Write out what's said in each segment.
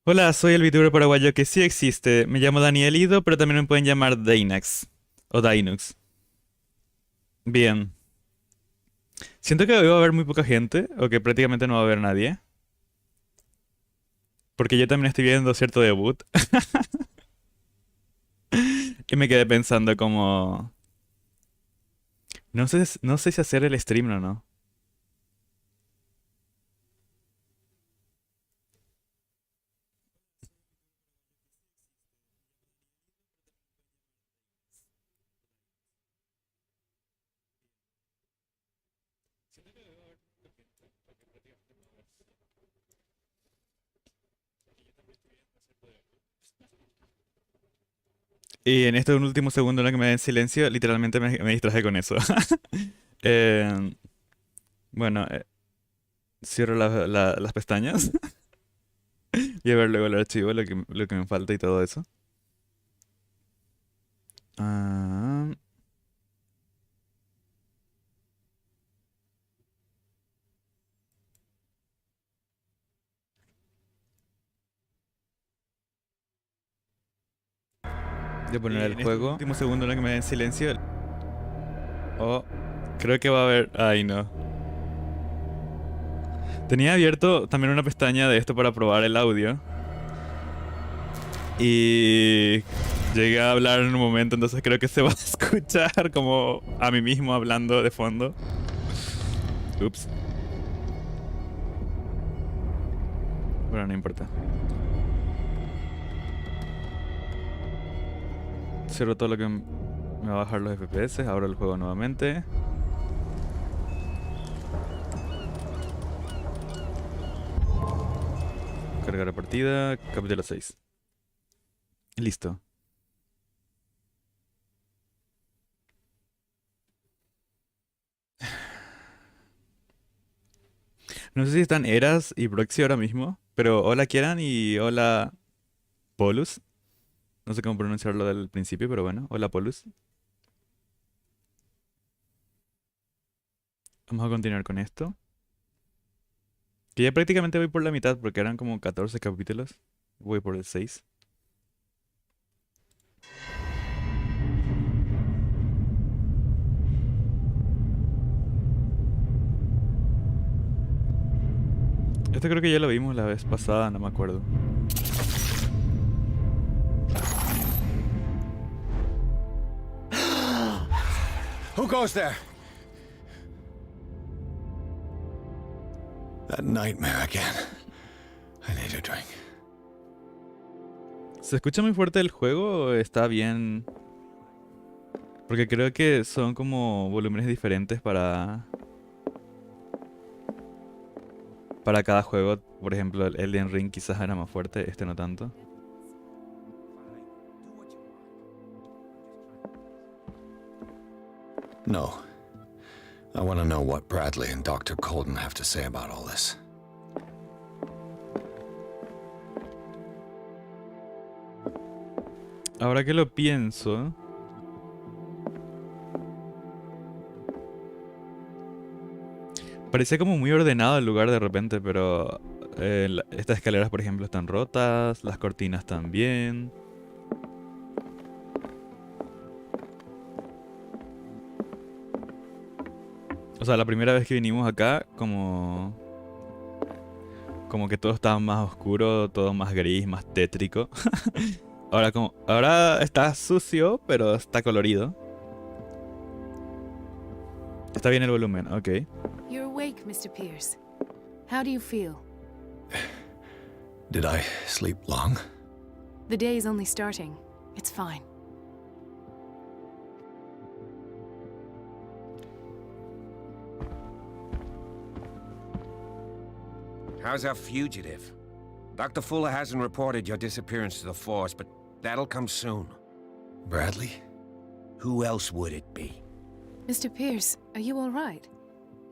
Hola, soy el Vtuber Paraguayo que sí existe. Me llamo Daniel Ido, pero también me pueden llamar Daynux o Daynux. Bien. Siento que hoy va a haber muy poca gente, o que prácticamente no va a haber nadie. Porque yo también estoy viendo cierto debut. Y me quedé pensando como... No sé si hacer el stream o no. Y en este último segundo en el que me den silencio, literalmente me distraje con eso. Eh, bueno, cierro las pestañas y a ver luego el archivo, lo que me falta y todo eso. Ah, Voy a poner el En este juego. último segundo en el que me den silencio. Oh, creo que va a haber... Ay, no. Tenía abierto también una pestaña de esto para probar el audio. Y llegué a hablar en un momento, entonces creo que se va a escuchar como a mí mismo hablando de fondo. Ups. Bueno, no importa. Cierro todo lo que me va a bajar los FPS. Abro el juego nuevamente. Cargar la partida. Capítulo 6. Listo. No sé si están Eras y Proxy ahora mismo. Pero hola Kieran y hola Polus. No sé cómo pronunciarlo del principio, pero bueno. Hola Polus. Vamos a continuar con esto. Que ya prácticamente voy por la mitad porque eran como 14 capítulos. Voy por el 6. Esto creo que ya lo vimos la vez pasada, no me acuerdo. Who goes there? That nightmare again. I need a drink. ¿Se escucha muy fuerte el juego o está bien? Porque creo que son como volúmenes diferentes para cada juego. Por ejemplo, el Elden Ring quizás era más fuerte, este no tanto. No. I want to know what Bradley and Dr. Colden have to say about all this. Ahora que lo pienso, parecía como muy ordenado el lugar de repente, pero estas escaleras, por ejemplo, están rotas, las cortinas también. O sea, la primera vez que vinimos acá, como que todo estaba más oscuro, todo más gris, más tétrico. Ahora está sucio, pero está colorido. Está bien el volumen, ok. You're awake, Mr. Pierce. How do you feel? Did I sleep long? The day is only starting. It's fine. How's our fugitive? Dr. Fuller hasn't reported your disappearance to the force, but that'll come soon. Bradley? Who else would it be? Mr. Pierce, are you all right?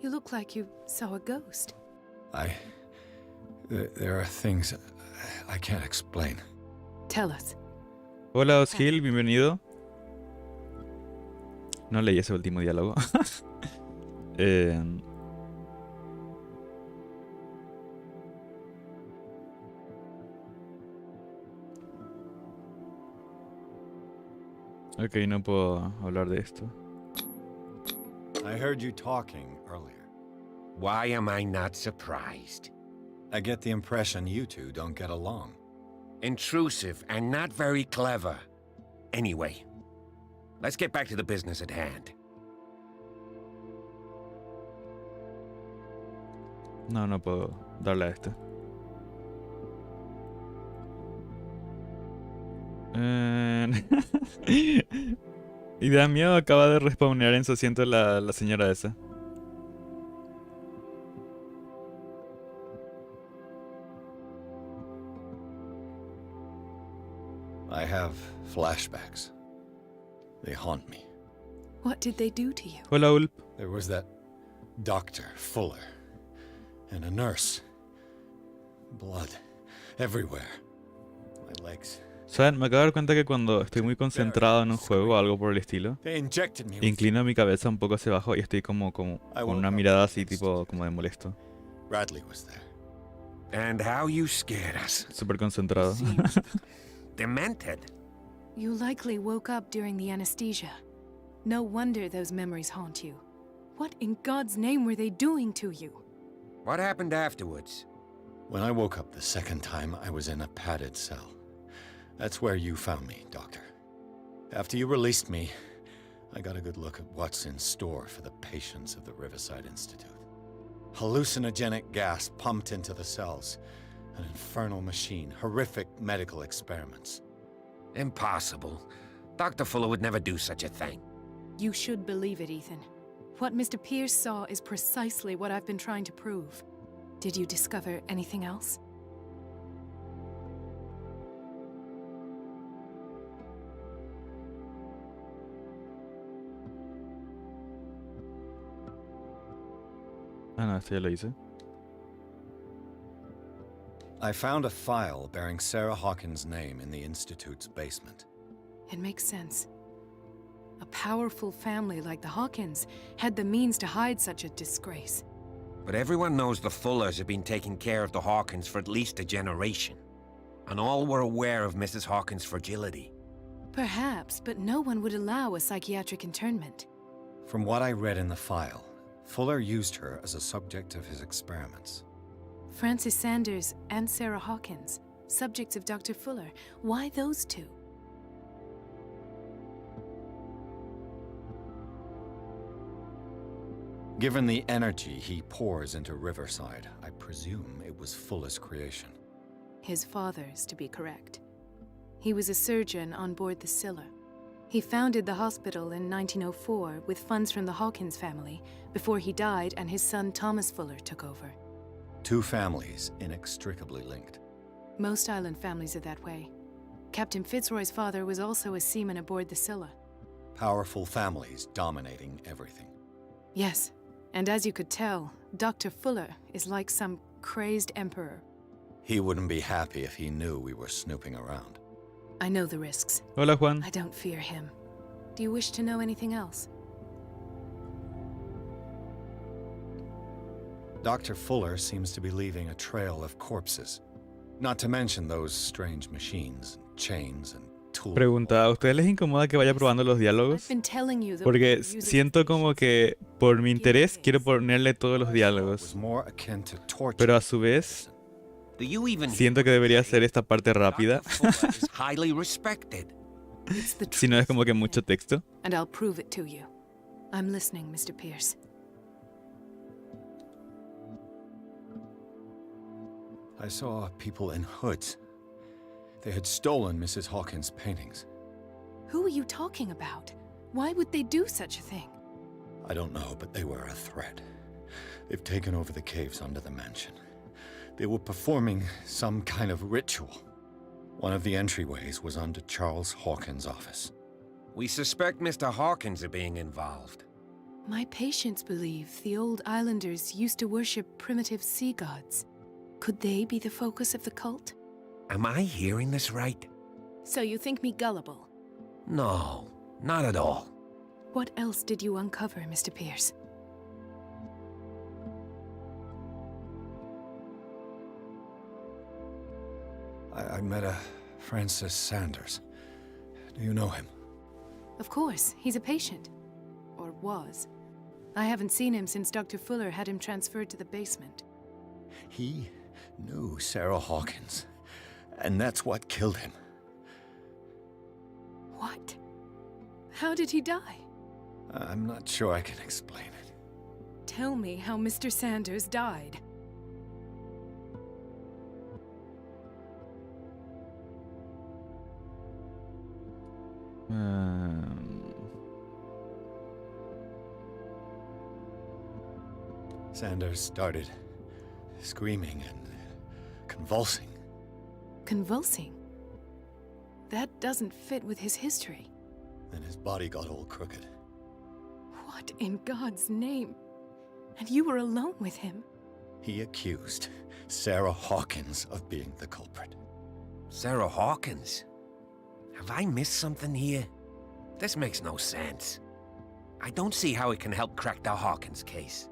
You look like you saw a ghost. There are things I can't explain. Tell us. Hola, Osgil, bienvenido. No leí ese último diálogo. Eh, Ok, no puedo hablar de esto. I heard you talking earlier. Why am I not surprised? I get the impression you two don't get along. Intrusive and not very clever. Anyway, let's get back to the business at hand. No, no puedo darle a este. Y da miedo, acaba de respawnear en su asiento la señora esa. I have flashbacks. They haunt me. What did they do to you? Hola, Ulp. There was that Dr. Fuller and a nurse. Blood everywhere. My legs. ¿Saben? Me acabo de dar cuenta que cuando estoy muy concentrado en un juego o algo por el estilo, They injected me with... inclino mi cabeza un poco hacia abajo y estoy como con una mirada así tipo como de molesto. Bradley was there. And how you scared us. Súper concentrado. Demented. You likely woke up during the anesthesia. No wonder those memories haunt you. What in God's name were they doing to you? What happened afterwards? When I woke up the second time, I was in a padded cell. That's where you found me, Doctor. After you released me, I got a good look at what's in store for the patients of the Riverside Institute. Hallucinogenic gas pumped into the cells. An infernal machine, horrific medical experiments. Impossible. Dr. Fuller would never do such a thing. You should believe it, Ethan. What Mr. Pierce saw is precisely what I've been trying to prove. Did you discover anything else? Ah, no, esto ya lo hice. I found a file bearing Sarah Hawkins' name in the Institute's basement. It makes sense. A powerful family like the Hawkins had the means to hide such a disgrace. But everyone knows the Fullers have been taking care of the Hawkins for at least a generation. And all were aware of Mrs. Hawkins' fragility. Perhaps, but no one would allow a psychiatric internment. From what I read in the file, Fuller used her as a subject of his experiments. Francis Sanders and Sarah Hawkins, subjects of Dr. Fuller. Why those two? Given the energy he pours into Riverside, I presume it was Fuller's creation. His father's, to be correct. He was a surgeon on board the Scylla. He founded the hospital in 1904 with funds from the Hawkins family before he died and his son Thomas Fuller took over. Two families inextricably linked. Most island families are that way. Captain Fitzroy's father was also a seaman aboard the Scylla. Powerful families dominating everything. Yes, and as you could tell, Dr. Fuller is like some crazed emperor. He wouldn't be happy if he knew we were snooping around. I know the risks. Hola, Juan. I don't fear him. Do you wish to know anything else? Dr. Fuller seems to be leaving a trail of corpses. Not to mention those strange machines, chains, and tools. Pregunta, ¿a ustedes les incomoda que vaya probando los diálogos? I've been telling you that Porque siento como que por mi interés quiero ponerle todos los was diálogos. more akin to torture. Pero a su vez, Do you even siento que debería ser esta parte rápida. Dr. Fuller is highly respected. it's the Si no es truth. como que mucho texto. And I'll prove it to you. I'm listening, Mr. Pierce. I saw people in hoods. They had stolen Mrs. Hawkins' paintings. Who are you talking about? Why would they do such a thing? I don't know, but they were a threat. They've taken over the caves under the mansion. They were performing some kind of ritual. One of the entryways was under Charles Hawkins' office. We suspect Mr. Hawkins of being involved. My patients believe the old islanders used to worship primitive sea gods. Could they be the focus of the cult? Am I hearing this right? So you think me gullible? No, not at all. What else did you uncover, Mr. Pierce? I met a Francis Sanders. Do you know him? Of course, he's a patient. Or was. I haven't seen him since Dr. Fuller had him transferred to the basement. He knew Sarah Hawkins, and that's what killed him. What? How did he die? I'm not sure I can explain it. Tell me how Mr. Sanders died. Sanders started screaming and convulsing. Convulsing? That doesn't fit with his history. Then his body got all crooked. What in God's name? And you were alone with him? He accused Sarah Hawkins of being the culprit. Sarah Hawkins? Have I missed something here? This makes no sense. I don't see how it can help crack the Hawkins case.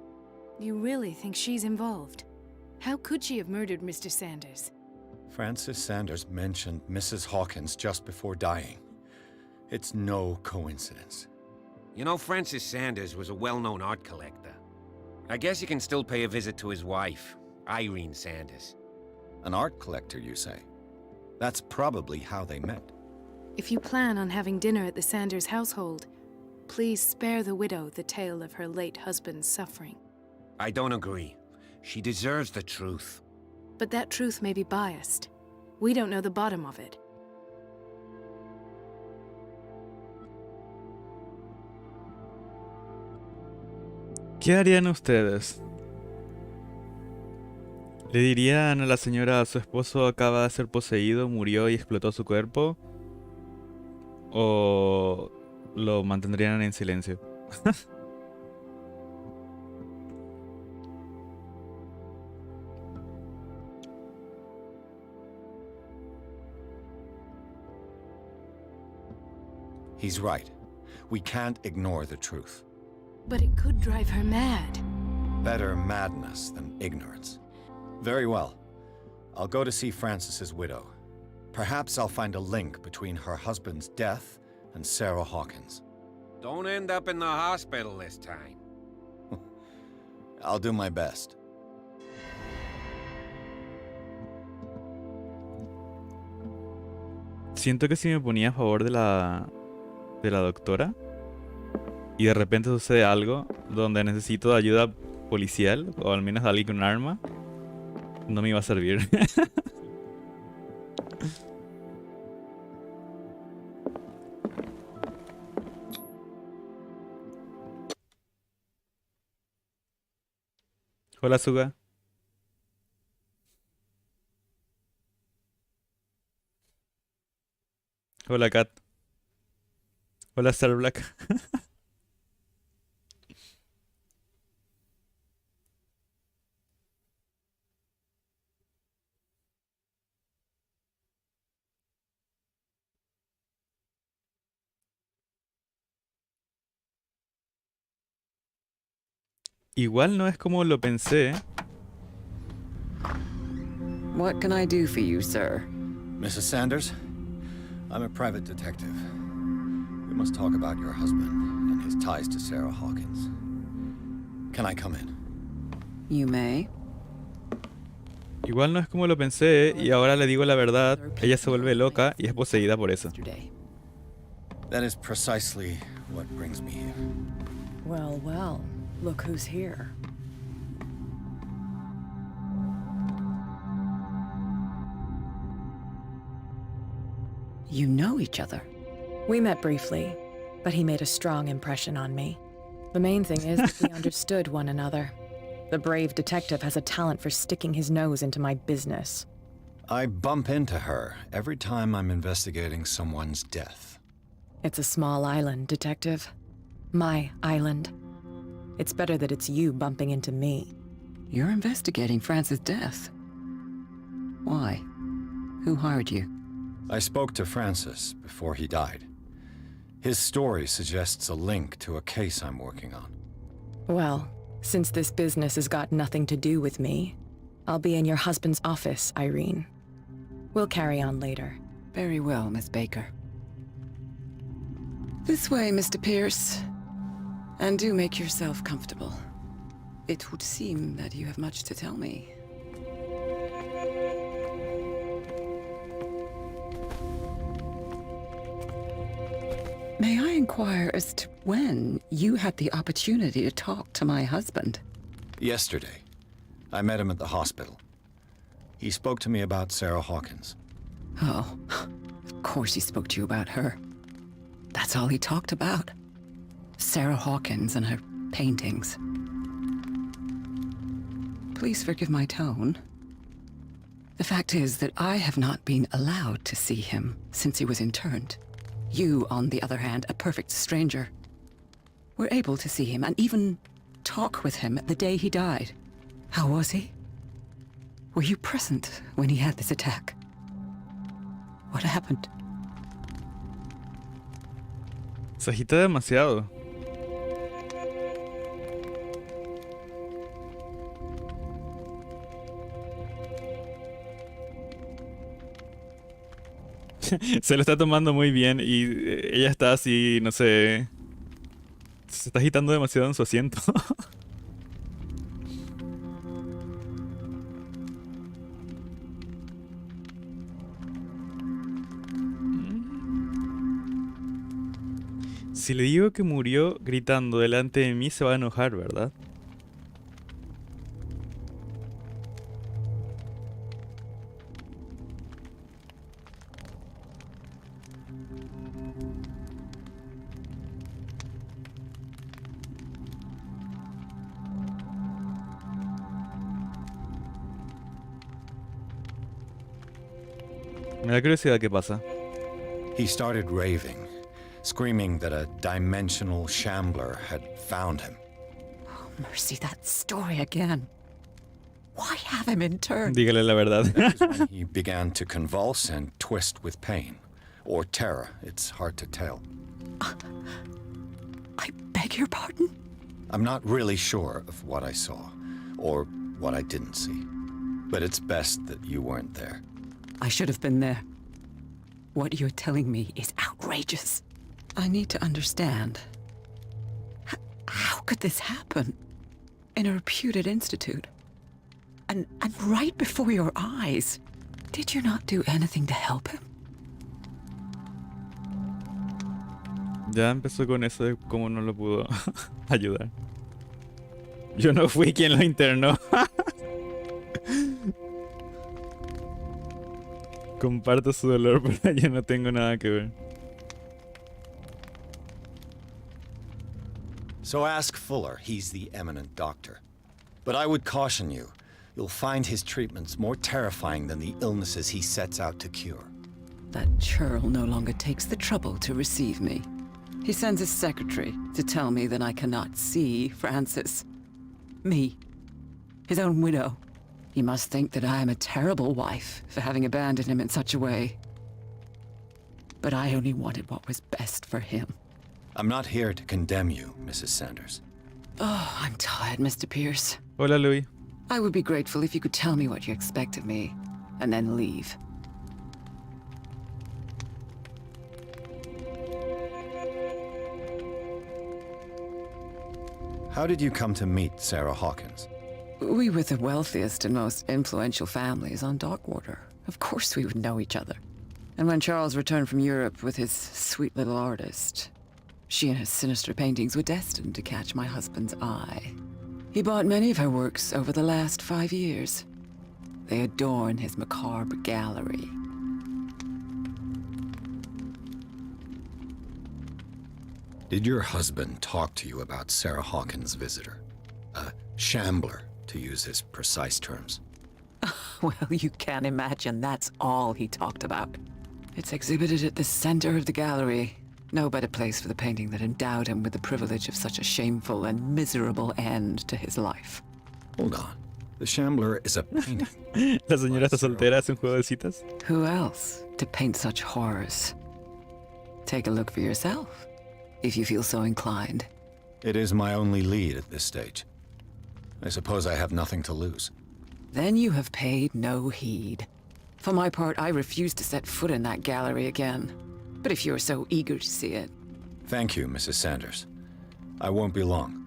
You really think she's involved? How could she have murdered Mr. Sanders? Francis Sanders mentioned Mrs. Hawkins just before dying. It's no coincidence. You know, Francis Sanders was a well-known art collector. I guess you can still pay a visit to his wife, Irene Sanders. An art collector, you say? That's probably how they met. If you plan on having dinner at the Sanders household, please spare the widow the tale of her late husband's suffering. I don't agree. She deserves the truth. But that truth may be biased. We don't know the bottom of it. ¿Qué harían ustedes? ¿Le dirían a la señora su esposo acaba de ser poseído, murió y explotó su cuerpo? ¿O lo mantendrían en silencio? He's right. We can't ignore the truth. But it could drive her mad. Better madness than ignorance. Very well. I'll go to see Francis's widow. Perhaps I'll find a link between her husband's death and Sarah Hawkins. Don't end up in the hospital this time. I'll do my best. Siento que si me ponía a favor de la doctora y de repente sucede algo donde necesito ayuda policial o al menos de alguien con un arma, no me iba a servir. Hola, Suga. Hola, Kat. Hola, Star Black. Igual no es como lo pensé. What can I do for you, sir? Mrs. Sanders, I'm a private detective. We must talk about your husband and his ties to Sarah Hawkins. Can I come in? You may. Igual no es como lo pensé y ahora le digo la verdad. Ella se vuelve loca y es poseída por eso. Yesterday. That is precisely what brings me here. Well, well, look who's here. You know each other. We met briefly, but he made a strong impression on me. The main thing is that we understood one another. The brave detective has a talent for sticking his nose into my business. I bump into her every time I'm investigating someone's death. It's a small island, Detective. My island. It's better that it's you bumping into me. You're investigating Francis' death. Why? Who hired you? I spoke to Francis before he died. His story suggests a link to a case I'm working on. Well, since this business has got nothing to do with me, I'll be in your husband's office, Irene. We'll carry on later. Very well, Miss Baker. This way, Mr. Pierce. And do make yourself comfortable. It would seem that you have much to tell me. May I inquire as to when you had the opportunity to talk to my husband? Yesterday, I met him at the hospital. He spoke to me about Sarah Hawkins. Oh, of course he spoke to you about her. That's all he talked about. Sarah Hawkins and her paintings. Please forgive my tone. The fact is that I have not been allowed to see him since he was interned. You, on the other hand, a perfect stranger, were able to see him and even talk with him the day he died. How was he? Were you present when he had this attack? What happened? Se agita demasiado. Se lo está tomando muy bien y ella está así, no sé. Se está agitando demasiado en su asiento. Si le digo que murió gritando delante de mí, se va a enojar, ¿verdad? Me da curiosidad qué pasa. He started raving, screaming that a dimensional shambler had found him. Oh, mercy, that story again. Why have him interned? Dígale la verdad. That was when he began to convulse and twist with pain. Or terror, it's hard to tell. I beg your pardon? I'm not really sure of what I saw, or what I didn't see. But it's best that you weren't there. I should have been there. What you're telling me is outrageous. I need to understand. How could this happen? In a reputed institute? And right before your eyes? Did you not do anything to help him? Ya empezó con eso de cómo no lo pudo ayudar. Yo no fui quien lo internó. Comparto su dolor, pero yo no tengo nada que ver. So ask Fuller, he's the eminent doctor. But I would caution you, you'll find his treatments more terrifying than the illnesses he sets out to cure. That churl no longer takes the trouble to receive me. He sends his secretary to tell me that I cannot see Francis. Me. His own widow. He must think that I am a terrible wife for having abandoned him in such a way. But I only wanted what was best for him. I'm not here to condemn you, Mrs. Sanders. Oh, I'm tired, Mr. Pierce. Hola, Louis. I would be grateful if you could tell me what you expect of me, and then leave. How did you come to meet Sarah Hawkins? We were the wealthiest and most influential families on Darkwater. Of course we would know each other. And when Charles returned from Europe with his sweet little artist, she and her sinister paintings were destined to catch my husband's eye. He bought many of her works over the last 5 years. They adorn his macabre gallery. Did your husband talk to you about Sarah Hawkins' visitor? A shambler, to use his precise terms. Well, you can imagine that's all he talked about. It's exhibited at the center of the gallery. No better place for the painting that endowed him with the privilege of such a shameful and miserable end to his life. Hold on. The shambler is a painting. La señora está soltera, hace un juego de citas. Who else to paint such horrors? Take a look for yourself, if you feel so inclined. It is my only lead at this stage. I suppose I have nothing to lose. Then you have paid no heed. For my part, I refuse to set foot in that gallery again. But if you're so eager to see it... Thank you, Mrs. Sanders. I won't be long.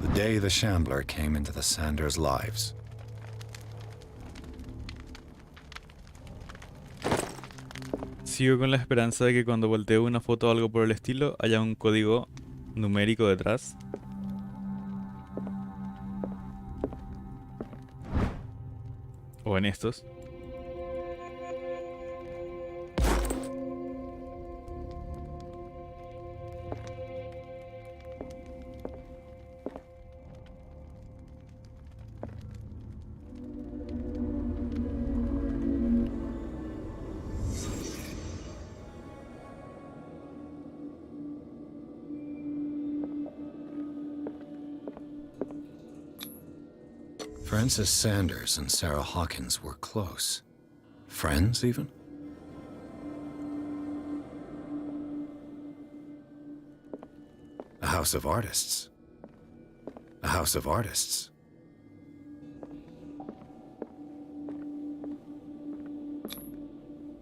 The day the Shambler came into the Sanders' lives. Sigo con la esperanza de que cuando volteo una foto o algo por el estilo haya un código numérico detrás. O en estos. Frances Sanders and Sarah Hawkins were close. Friends, even? A house of artists. A house of artists.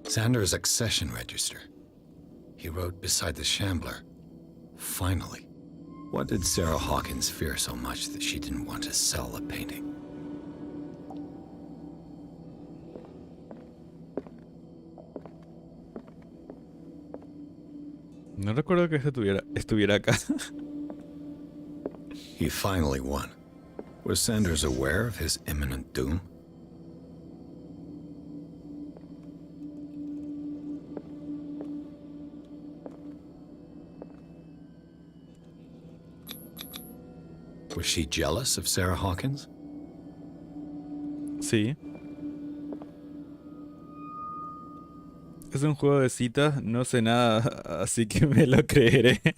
Sanders' accession register. He wrote beside the Shambler, "Finally." What did Sarah Hawkins fear so much that she didn't want to sell the painting? No recuerdo que estuviera acá. He finally won. Was Sanders aware of his imminent doom? Was she jealous of Sarah Hawkins? Sí. Es un juego de citas, no sé nada, así que me lo creeré.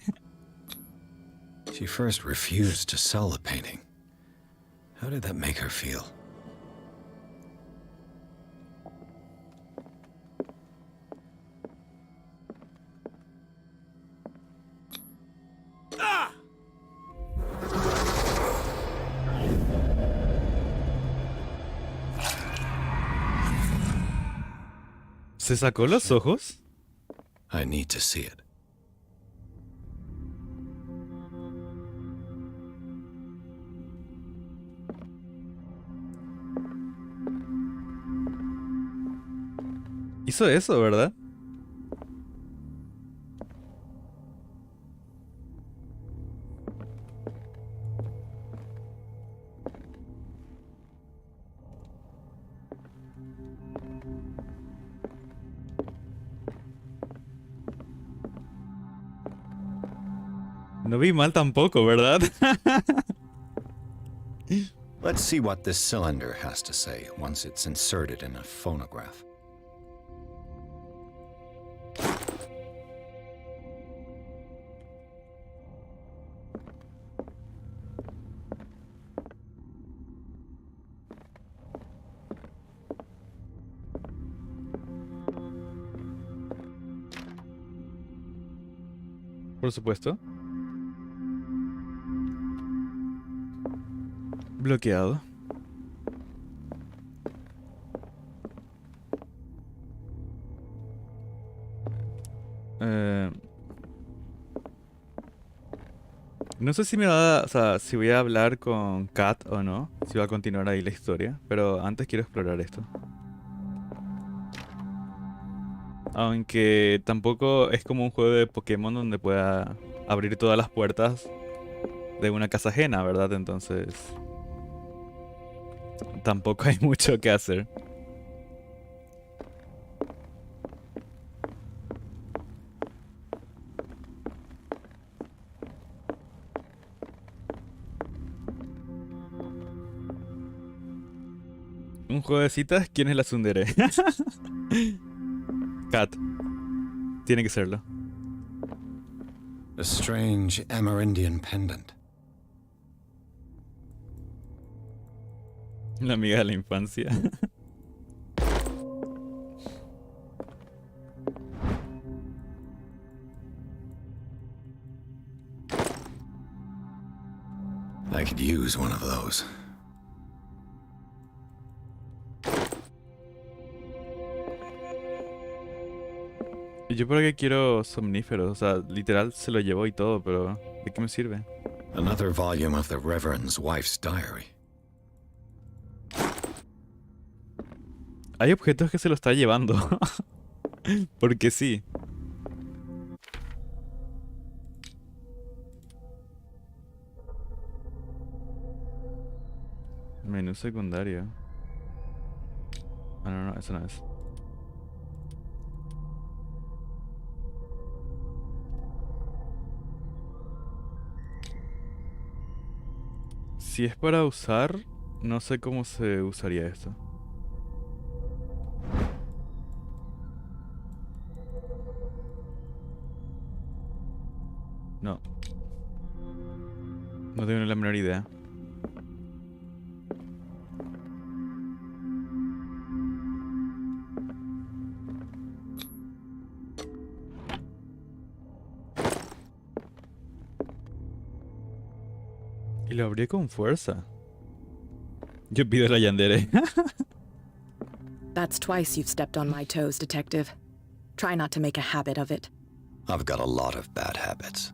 She first refused to sell the painting. How did that make her feel? ¿Se sacó los ojos? I need to see it. Hizo eso, ¿verdad? No vi mal tampoco, ¿verdad? Let's see what this cylinder has to say once it's inserted in a phonograph. Por supuesto. Bloqueado. No sé si me va, o sea, si voy a hablar con Kat o no, si va a continuar ahí la historia, pero antes quiero explorar esto. Aunque tampoco es como un juego de Pokémon donde pueda abrir todas las puertas de una casa ajena, ¿verdad? Entonces tampoco hay mucho que hacer. Un juego de citas, ¿quién es la tsundere? Kat. Tiene que serlo. A strange Amerindian pendant. La amiga de la infancia. I could use one of those. ¿Yo para qué quiero somníferos? O sea, literal se lo llevó y todo, pero ¿de qué me sirve? Another volume of the Reverend's wife's diary. Hay objetos que se lo está llevando. Porque sí. Menú secundario. Ah, no, eso no es. Si es para usar, no sé cómo se usaría esto. No. No tengo ni la menor idea. Y lo abrí con fuerza. Yo pido la yandere. That's twice you've stepped on my toes, Detective. Try not to make a habit of it. I've got a lot of bad habits.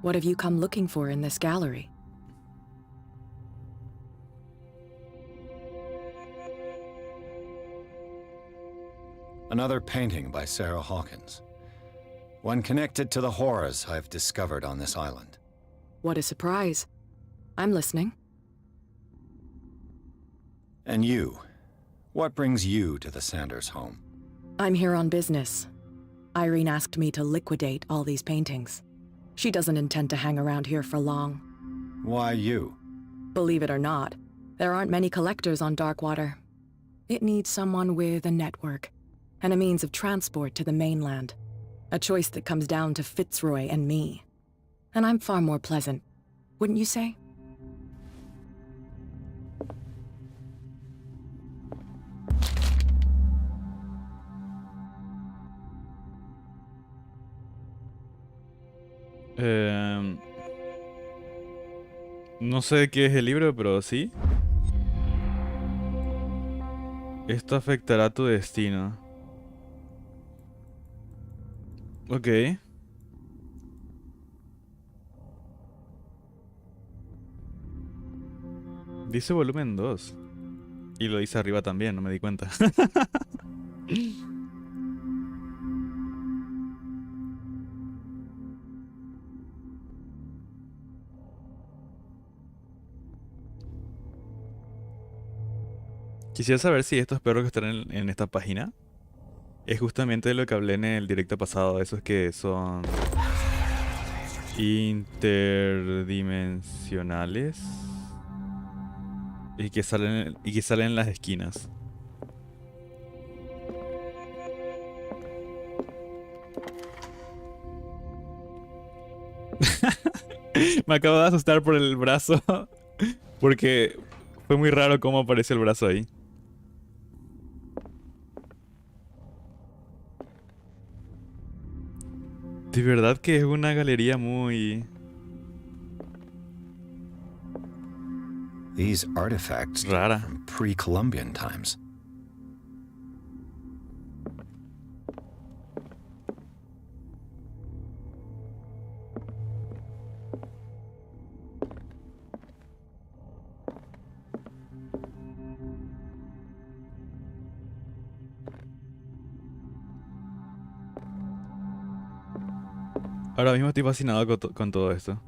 What have you come looking for in this gallery? Another painting by Sarah Hawkins. One connected to the horrors I've discovered on this island. What a surprise. I'm listening. And you? What brings you to the Sanders home? I'm here on business. Irene asked me to liquidate all these paintings. She doesn't intend to hang around here for long. Why you? Believe it or not, there aren't many collectors on Darkwater. It needs someone with a network and a means of transport to the mainland. A choice that comes down to Fitzroy and me. And I'm far more pleasant, wouldn't you say? No sé qué es el libro, pero sí. Esto afectará tu destino. Ok. Dice volumen 2. Y lo dice arriba también, no me di cuenta. Quisiera saber si estos perros que están en esta página es justamente de lo que hablé en el directo pasado, esos que son interdimensionales y que salen en las esquinas. Me acabo de asustar por el brazo porque fue muy raro cómo apareció el brazo ahí. De verdad que es una galería muy... These artifacts date rara. from pre-Columbian times. Ahora mismo estoy fascinado con todo esto.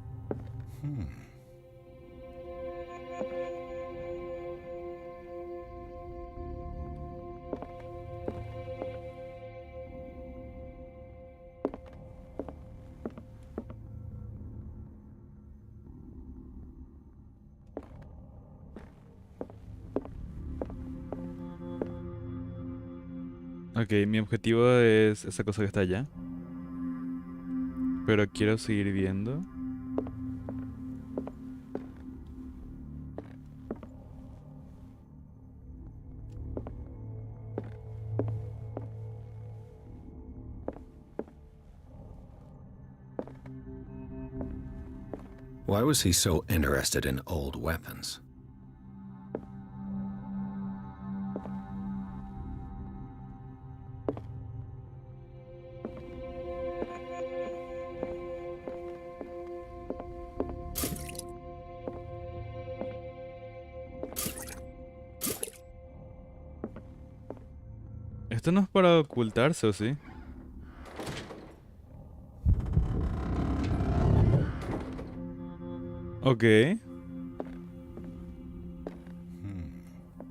Ok, mi objetivo es esa cosa que está allá. Pero quiero seguir viendo. Why was he so interested in old weapons? Esto no es para ocultarse, ¿o sí? Ok.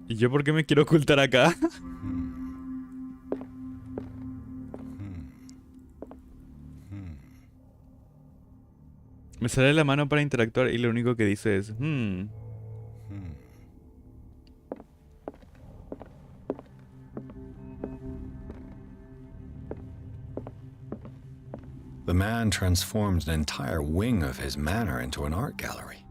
¿Y yo por qué me quiero ocultar acá? Me sale la mano para interactuar y lo único que dice es... The man transformed an entire wing of his manor into an art gallery.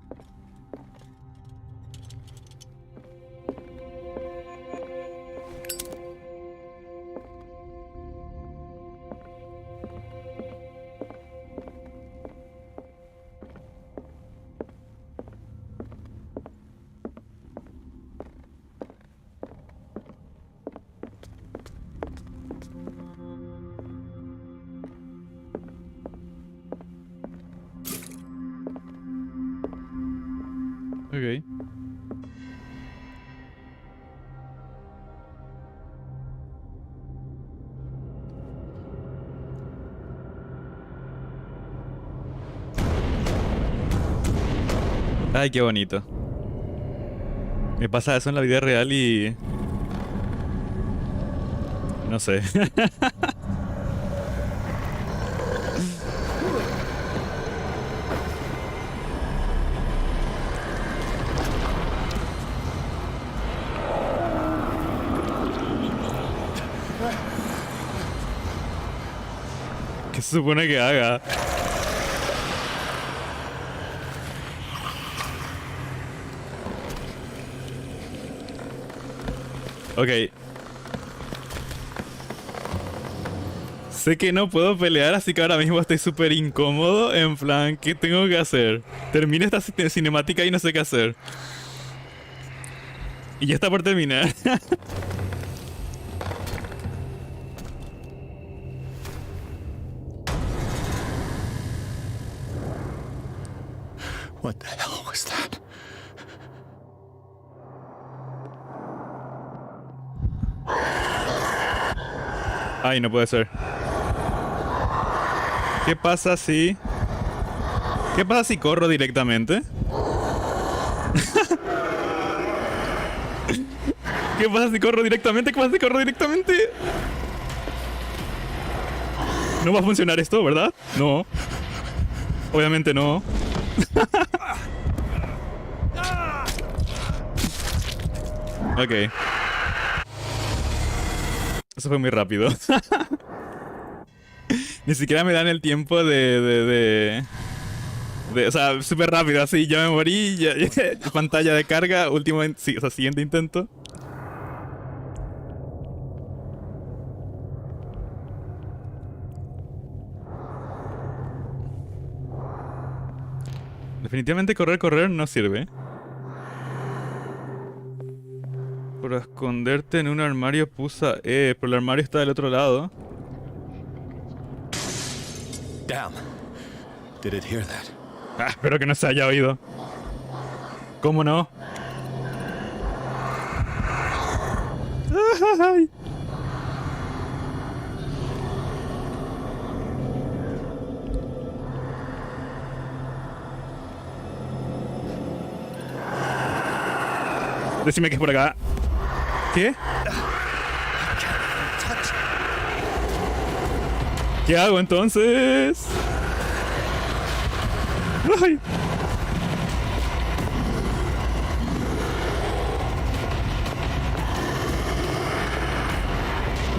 Ok. Ay, qué bonito. Me pasa eso en la vida real y... no sé. ¿Qué se supone que haga? Ok. Sé que no puedo pelear, así que ahora mismo estoy súper incómodo. En plan, ¿qué tengo que hacer? Termina esta cinemática y no sé qué hacer. Y ya está por terminar. What the hell was that? Ay, no puede ser. ¿Qué pasa si... ¿Qué pasa si corro directamente? ¿Qué pasa si corro directamente? ¿Qué pasa si corro directamente? No va a funcionar esto, ¿verdad? No. Obviamente no. Ok. Eso fue muy rápido. Ni siquiera me dan el tiempo o sea, súper rápido, así, ya me morí, ya, pantalla de carga, último, sí, o sea, siguiente intento. Definitivamente correr no sirve. Por esconderte en un armario pusa pero el armario está del otro lado. Damn. Did it hear that? Ah, espero que no se haya oído. ¿Cómo no? Ay. Decime que es por acá. ¿Qué? ¿Qué hago entonces? ¡Ay!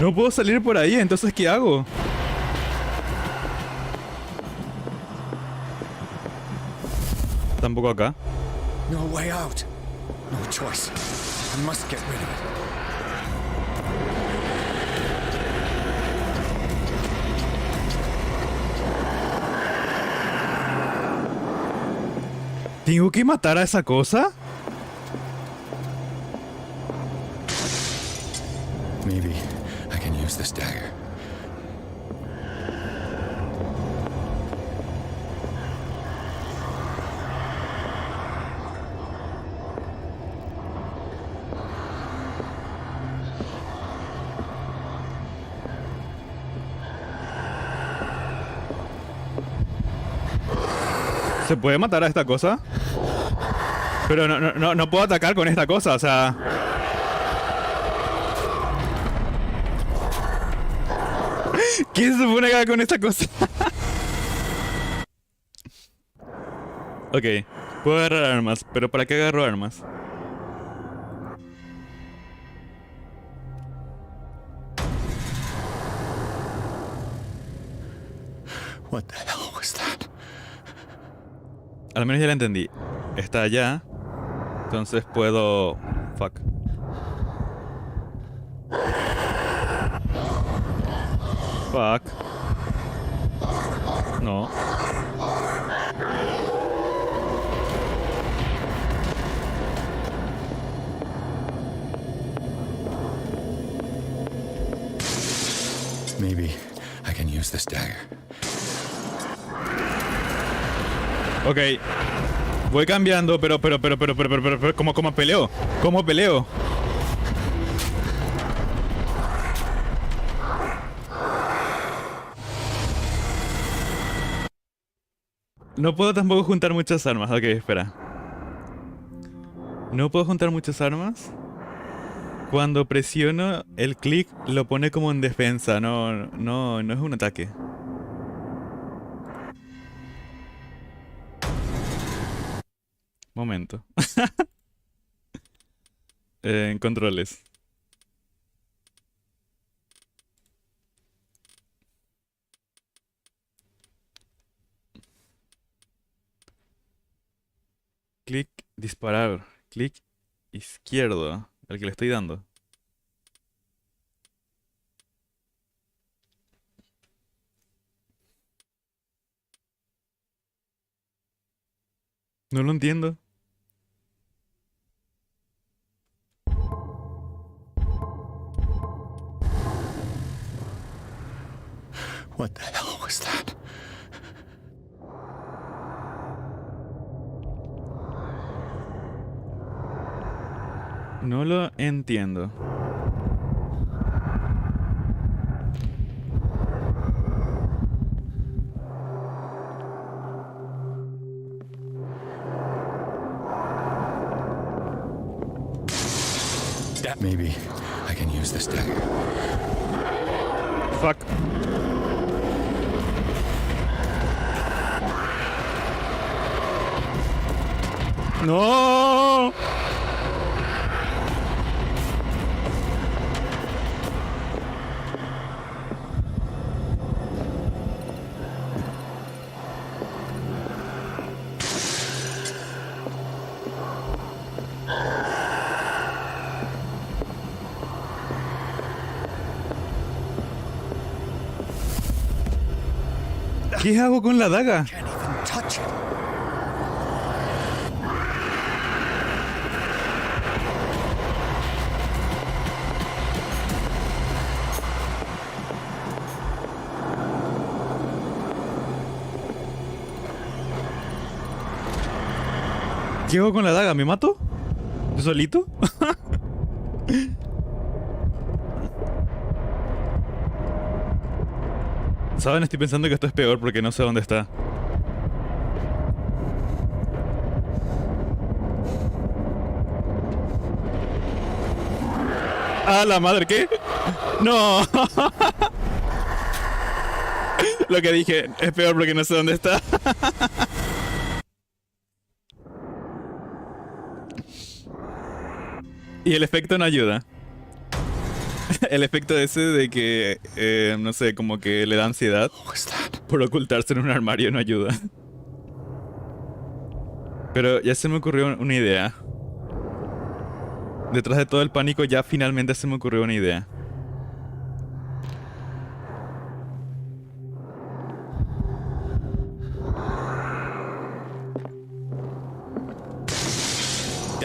No puedo salir por ahí, entonces ¿qué hago? Tampoco acá. No way out. No choice. I must get rid of it. ¿Tengo que matar a esa cosa? Maybe I can use this dagger. ¿Se puede matar a esta cosa? Pero no puedo atacar con esta cosa, o sea... ¿Qué se supone que haga con esta cosa? Ok, puedo agarrar armas, pero ¿para qué agarro armas? What the hell was that? Al menos ya la entendí. Está allá. Entonces puedo... Fuck. Fuck. No. Maybe I can use this dagger. Ok. Voy cambiando, pero, ¿cómo peleo? ¿Cómo peleo? No puedo tampoco juntar muchas armas. Ok, espera. No puedo juntar muchas armas. Cuando presiono el clic lo pone como en defensa. No es un ataque. Momento. En controles. Clic, disparar. Clic izquierdo. El que le estoy dando. No lo entiendo. What the hell was that? No lo entiendo. Maybe I can use this dagger. Fuck. No. ¿Qué hago con la daga? Can't even touch it. ¿Qué hago con la daga? ¿Me mato? ¿Yo solito? ¿Saben? Estoy pensando que esto es peor porque no sé dónde está. ¡Ah, la madre! ¿Qué? ¡No! Lo que dije, es peor porque no sé dónde está. Y el efecto no ayuda. El efecto ese de que, no sé, como que le da ansiedad por ocultarse en un armario no ayuda. Pero ya se me ocurrió una idea. Detrás de todo el pánico ya finalmente se me ocurrió una idea.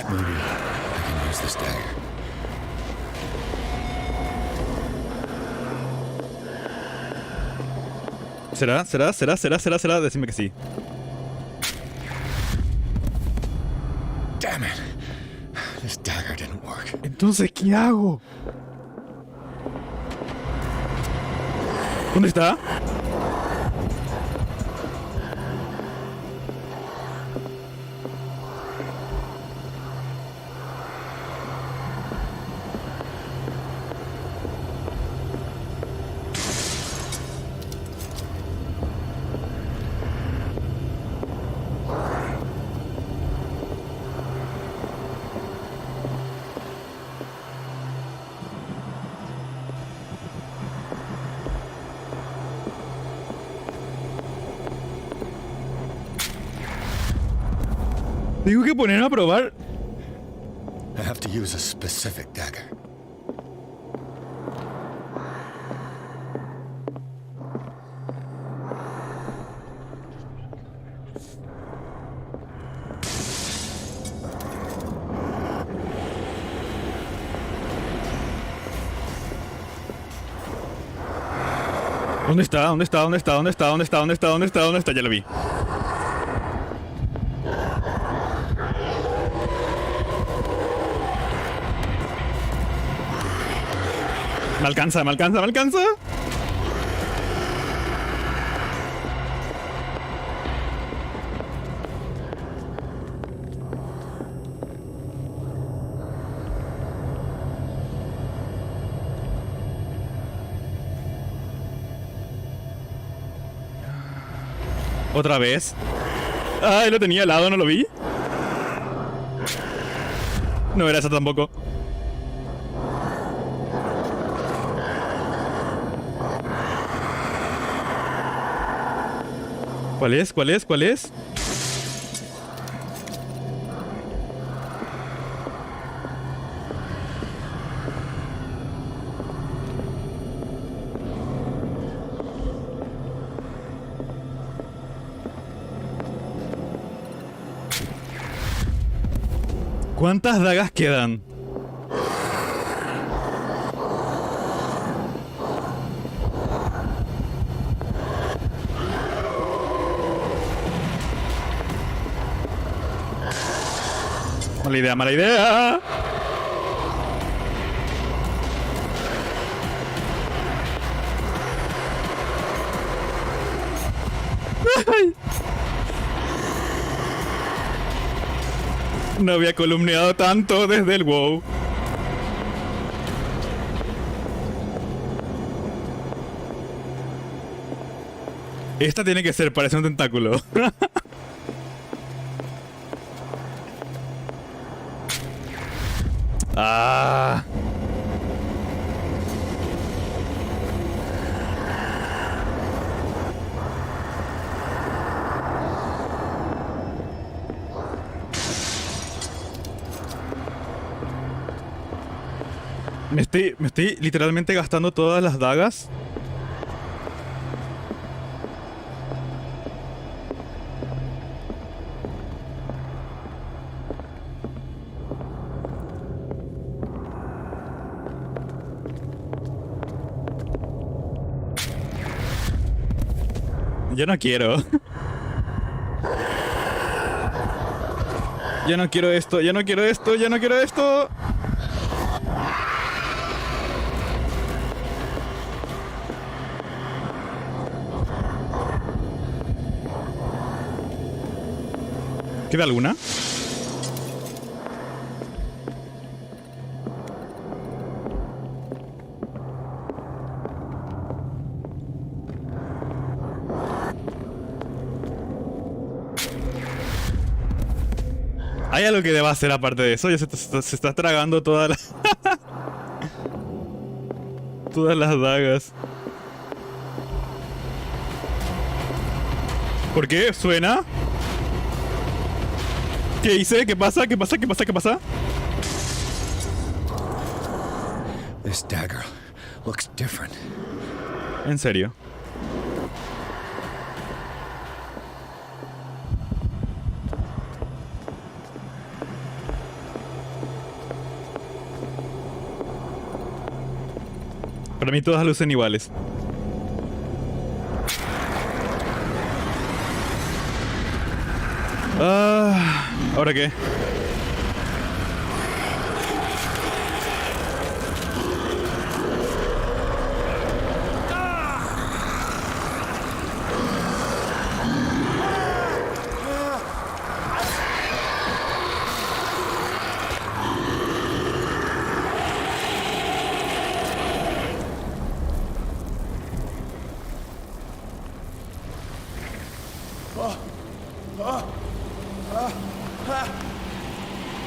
Maybe I can use this dagger. ¿Será? Decime que sí. Damn it. This dagger didn't work. Entonces, ¿qué hago? ¿Dónde está? Tengo que ponerme a probar. I have to use a specific dagger. ¿Dónde está? ¿Dónde está? ¿Dónde está? ¿Dónde está? ¿Dónde está? ¿Dónde está? ¿Dónde está? ¿Dónde está? Ya lo vi. Me alcanza, me alcanza, me alcanza. Otra vez. Ay, lo tenía al lado, no lo vi. No era esa tampoco. ¿Cuál es? ¿Cuál es? ¿Cuál es? ¿Cuántas dagas quedan? Mala idea, mala idea. Ay. No había columneado tanto desde el WoW. Esta tiene que ser, parece un tentáculo. Ah. Me estoy literalmente gastando todas las dagas. Yo no quiero. Ya no quiero esto, ya no quiero esto, ya no quiero esto. ¿Queda alguna? ¿Hay algo que deba hacer aparte de eso? Ya se está tragando todas las... todas las dagas. ¿Por qué? ¿Suena? ¿Qué hice? ¿Qué pasa? ¿Qué pasa? ¿Qué pasa? ¿Qué pasa? This dagger looks different. ¿En serio? Para mí todas lucen iguales. Ah, ¿ahora qué?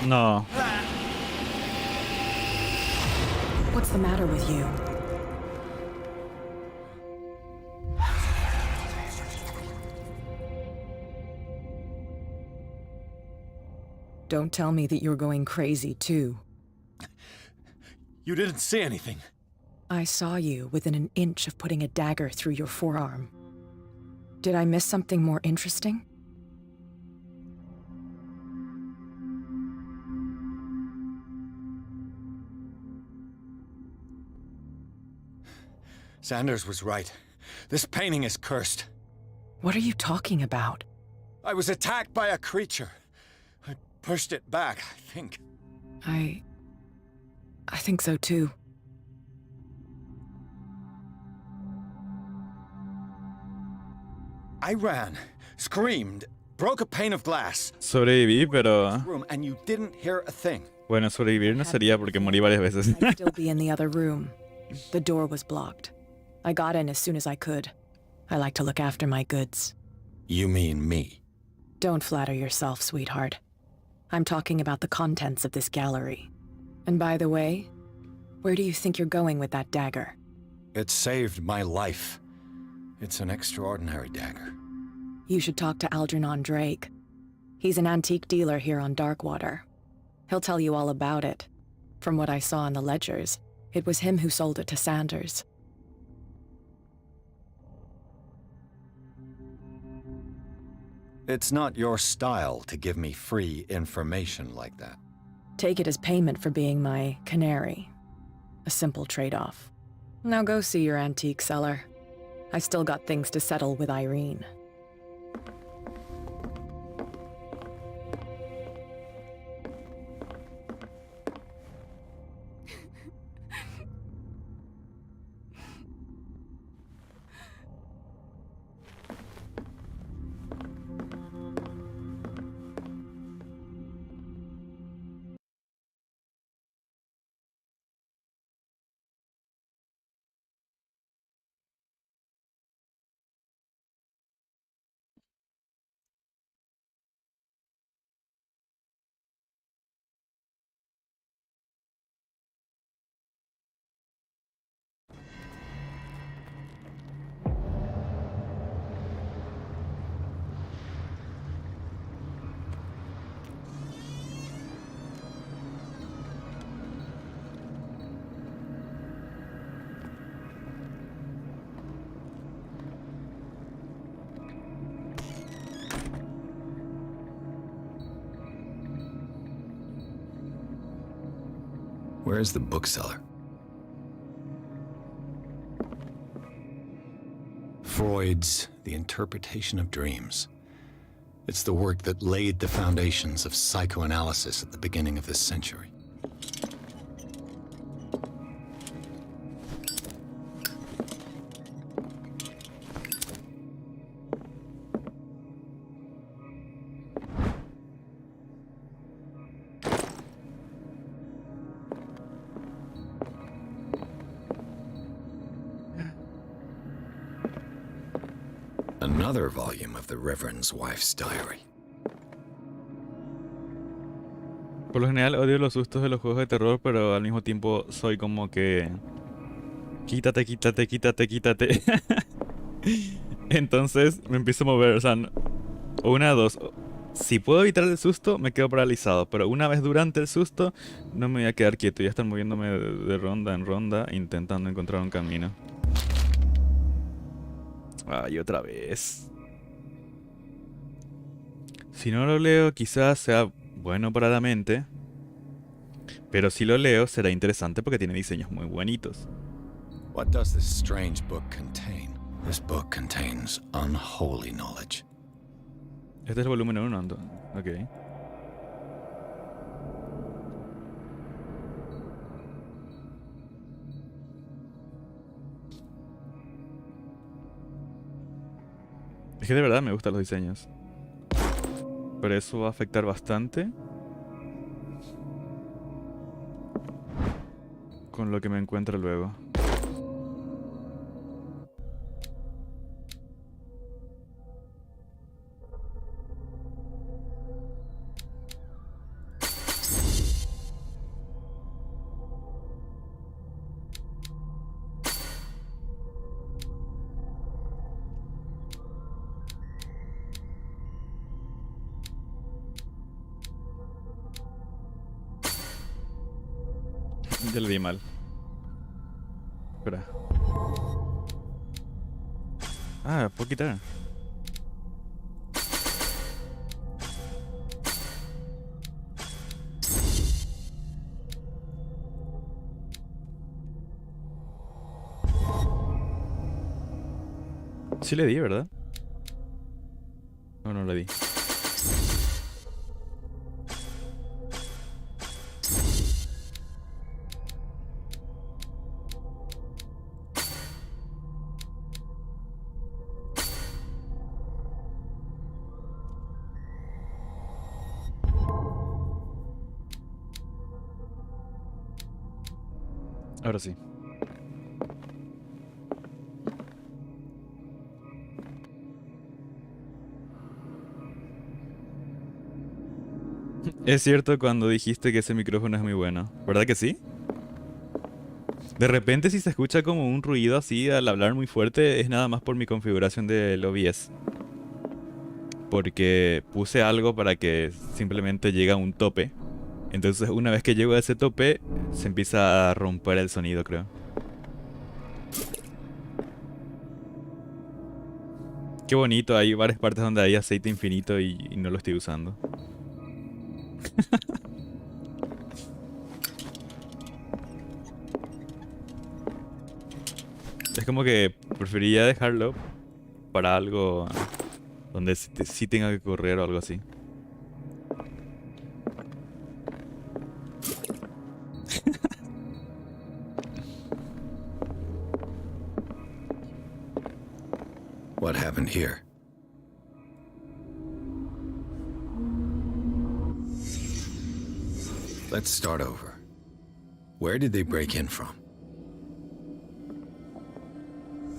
No. What's the matter with you? Don't tell me that you're going crazy, too. You didn't see anything. I saw you within an inch of putting a dagger through your forearm. Did I miss something more interesting? Sanders was right. This painting is cursed. What are you talking about? I was attacked by a creature. I pushed it back, I think. I think so, too. I ran, screamed, broke a pane of glass. Sobreviví, pero... Room, and you didn't hear a thing. Bueno, sobrevivir no sería porque morí varias veces. I'd still be in the other room. The door was blocked. I got in as soon as I could. I like to look after my goods. You mean me? Don't flatter yourself, sweetheart. I'm talking about the contents of this gallery. And by the way, where do you think you're going with that dagger? It saved my life. It's an extraordinary dagger. You should talk to Algernon Drake. He's an antique dealer here on Darkwater. He'll tell you all about it. From what I saw in the ledgers, it was him who sold it to Sanders. It's not your style to give me free information like that. Take it as payment for being my canary. A simple trade-off. Now go see your antique seller. I still got things to settle with Irene. Where is the bookseller? Freud's The Interpretation of Dreams. It's the work that laid the foundations of psychoanalysis at the beginning of this century. Another volume of the Reverend's wife's diary. Por lo general odio los sustos de los juegos de terror, pero al mismo tiempo soy como que... Quítate, quítate, quítate, quítate. Entonces me empiezo a mover, o sea, una de dos. Si puedo evitar el susto, me quedo paralizado, pero una vez durante el susto, no me voy a quedar quieto. Voy a estar moviéndome de ronda en ronda, intentando encontrar un camino. Ay, otra vez. Si no lo leo, quizás sea bueno para la mente. Pero si lo leo, será interesante porque tiene diseños muy bonitos. What does this strange book contain? This book contains unholy knowledge. Este es el volumen 1, ok. Es que de verdad me gustan los diseños. Pero eso va a afectar bastante con lo que me encuentre luego. Ya le di mal. Espera. Ah, puedo quitar. Sí le di, ¿verdad? No, no le di. Ahora sí. Es cierto cuando dijiste que ese micrófono es muy bueno, ¿verdad que sí? De repente si se escucha como un ruido así al hablar muy fuerte es nada más por mi configuración del OBS. Porque puse algo para que simplemente llegue a un tope. Entonces una vez que llego a ese tope se empieza a romper el sonido, creo. Qué bonito, hay varias partes donde hay aceite infinito y no lo estoy usando. Es como que preferiría dejarlo para algo donde sí tenga que correr o algo así. What happened here? Let's start over. Where did they break in from?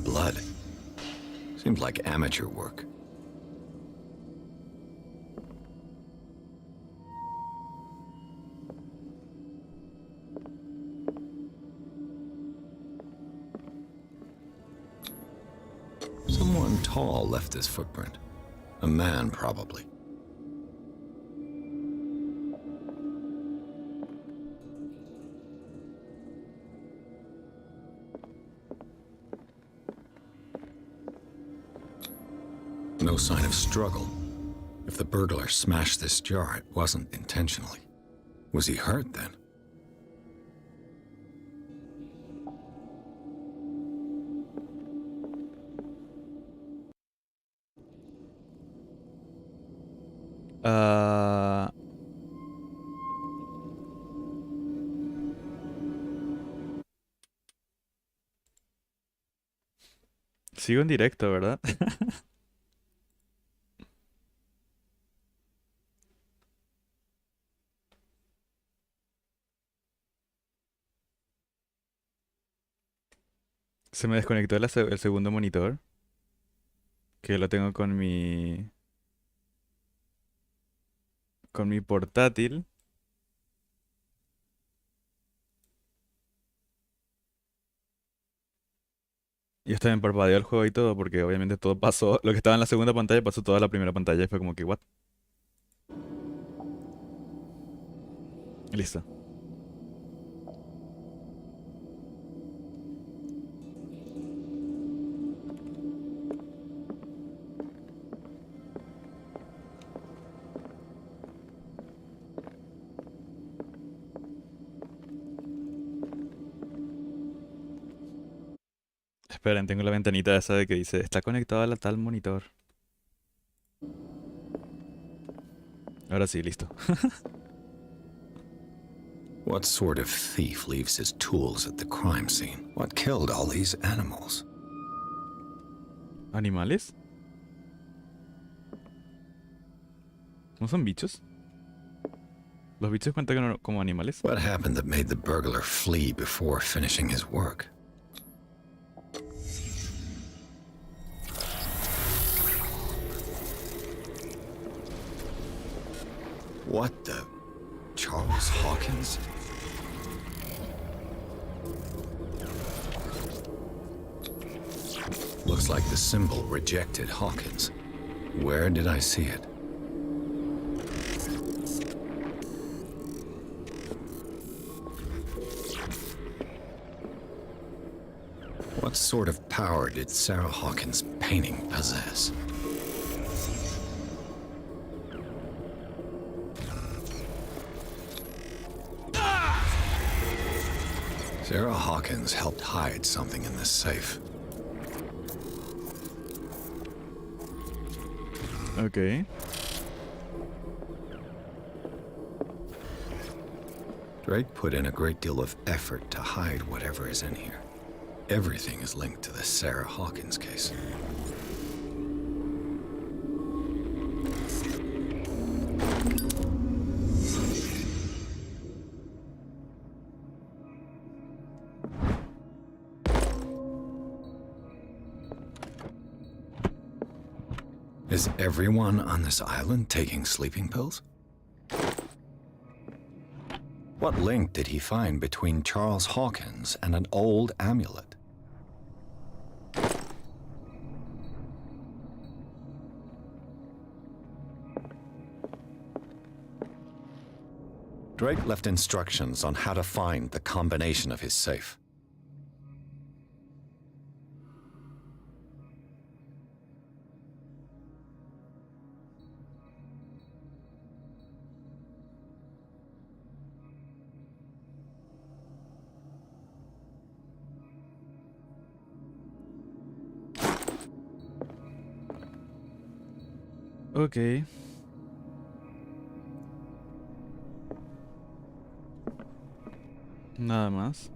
Blood. Seems like amateur work. Someone tall left this footprint. A man, probably. No sign of struggle. If the burglar smashed this jar, it wasn't intentionally. Was he hurt then? Sigo en directo, ¿verdad? Se me desconectó el segundo monitor. Que lo tengo con mi portátil. Y hasta me parpadeó el juego y todo, porque obviamente todo pasó. Lo que estaba en la segunda pantalla pasó toda la primera pantalla y fue como que, ¿what? Listo. Esperen, tengo la ventanita esa de que dice, está conectado a la tal monitor. Ahora sí, listo. What sort of thief leaves his tools at the crime scene? What killed all these animals? ¿Animales? ¿No son bichos? ¿Los bichos cuentan como animales? What happened that made the burglar flee before finishing his work? What the... Charles Hawkins? Looks like the symbol rejected Hawkins. Where did I see it? What sort of power did Sarah Hawkins' painting possess? Sarah Hawkins helped hide something in this safe. Ok. Drake put in a great deal of effort to hide whatever is in here. Everything is linked to the Sarah Hawkins case. Is everyone on this island taking sleeping pills? What link did he find between Charles Hawkins and an old amulet? Drake left instructions on how to find the combination of his safe. Ok. Nada más.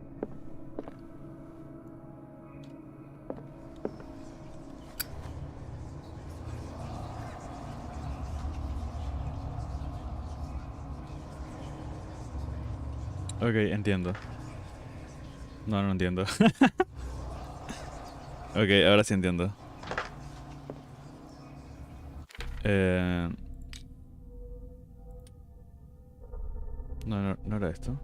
Ok, entiendo. No, no entiendo. Ok, ahora sí entiendo. No era esto.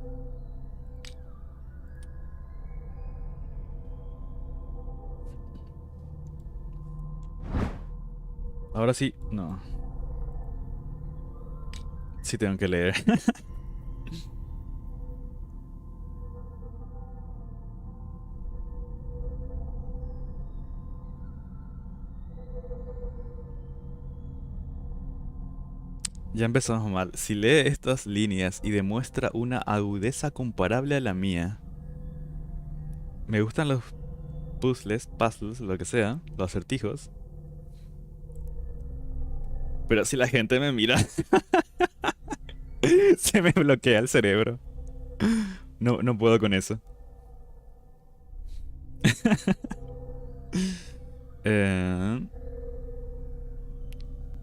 Ahora sí, no. Sí tengo que leer. Ya empezamos mal. Si lee estas líneas y demuestra una agudeza comparable a la mía. Me gustan los puzzles, lo que sea, los acertijos. Pero si la gente me mira, se me bloquea el cerebro. No, no puedo con eso. Eh,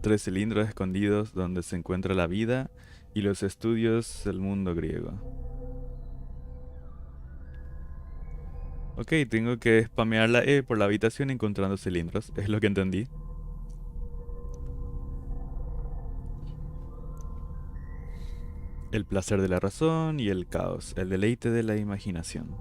3 cilindros escondidos donde se encuentra la vida y los estudios del mundo griego. Ok, tengo que spamear la E por la habitación encontrando cilindros. Es lo que entendí. El placer de la razón y el caos. El deleite de la imaginación.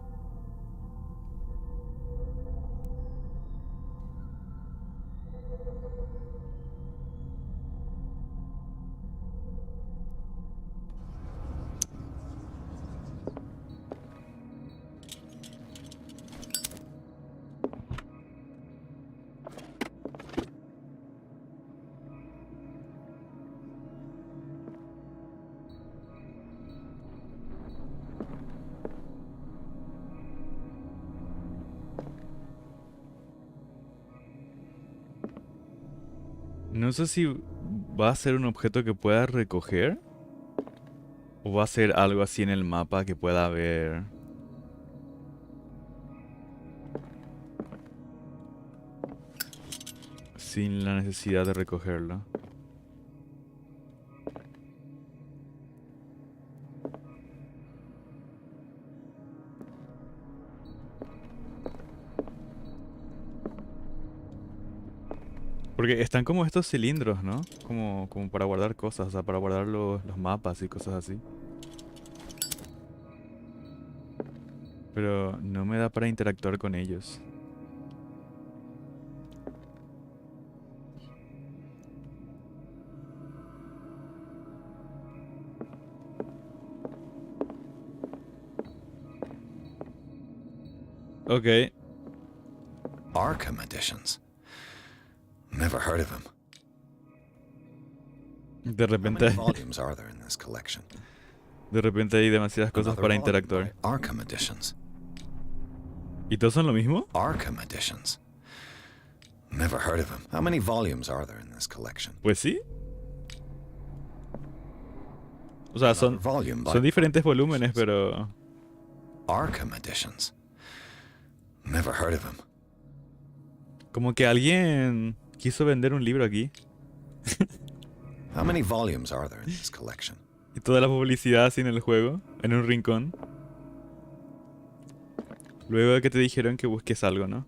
No sé si va a ser un objeto que pueda recoger o va a ser algo así en el mapa que pueda ver. Sin la necesidad de recogerlo. Porque están como estos cilindros, ¿no? Como para guardar cosas, o sea, para guardar los mapas y cosas así. Pero no me da para interactuar con ellos. Ok. Arkham editions. Never heard of him. De How many repente, volumes are there in this collection? de repente hay demasiadas cosas Another para volume interactuar. by Arkham editions. ¿Y todos son lo mismo? Arkham editions. Never heard of him. How many volumes are there in this collection? Pues sí. O sea, Another son volume by diferentes volúmenes, pero... Arkham editions. Never heard of him. Como que alguien quiso vender un libro aquí. How many volumes are there in this collection? Y toda la publicidad así en el juego, en un rincón. Luego de que te dijeron que busques algo, ¿no?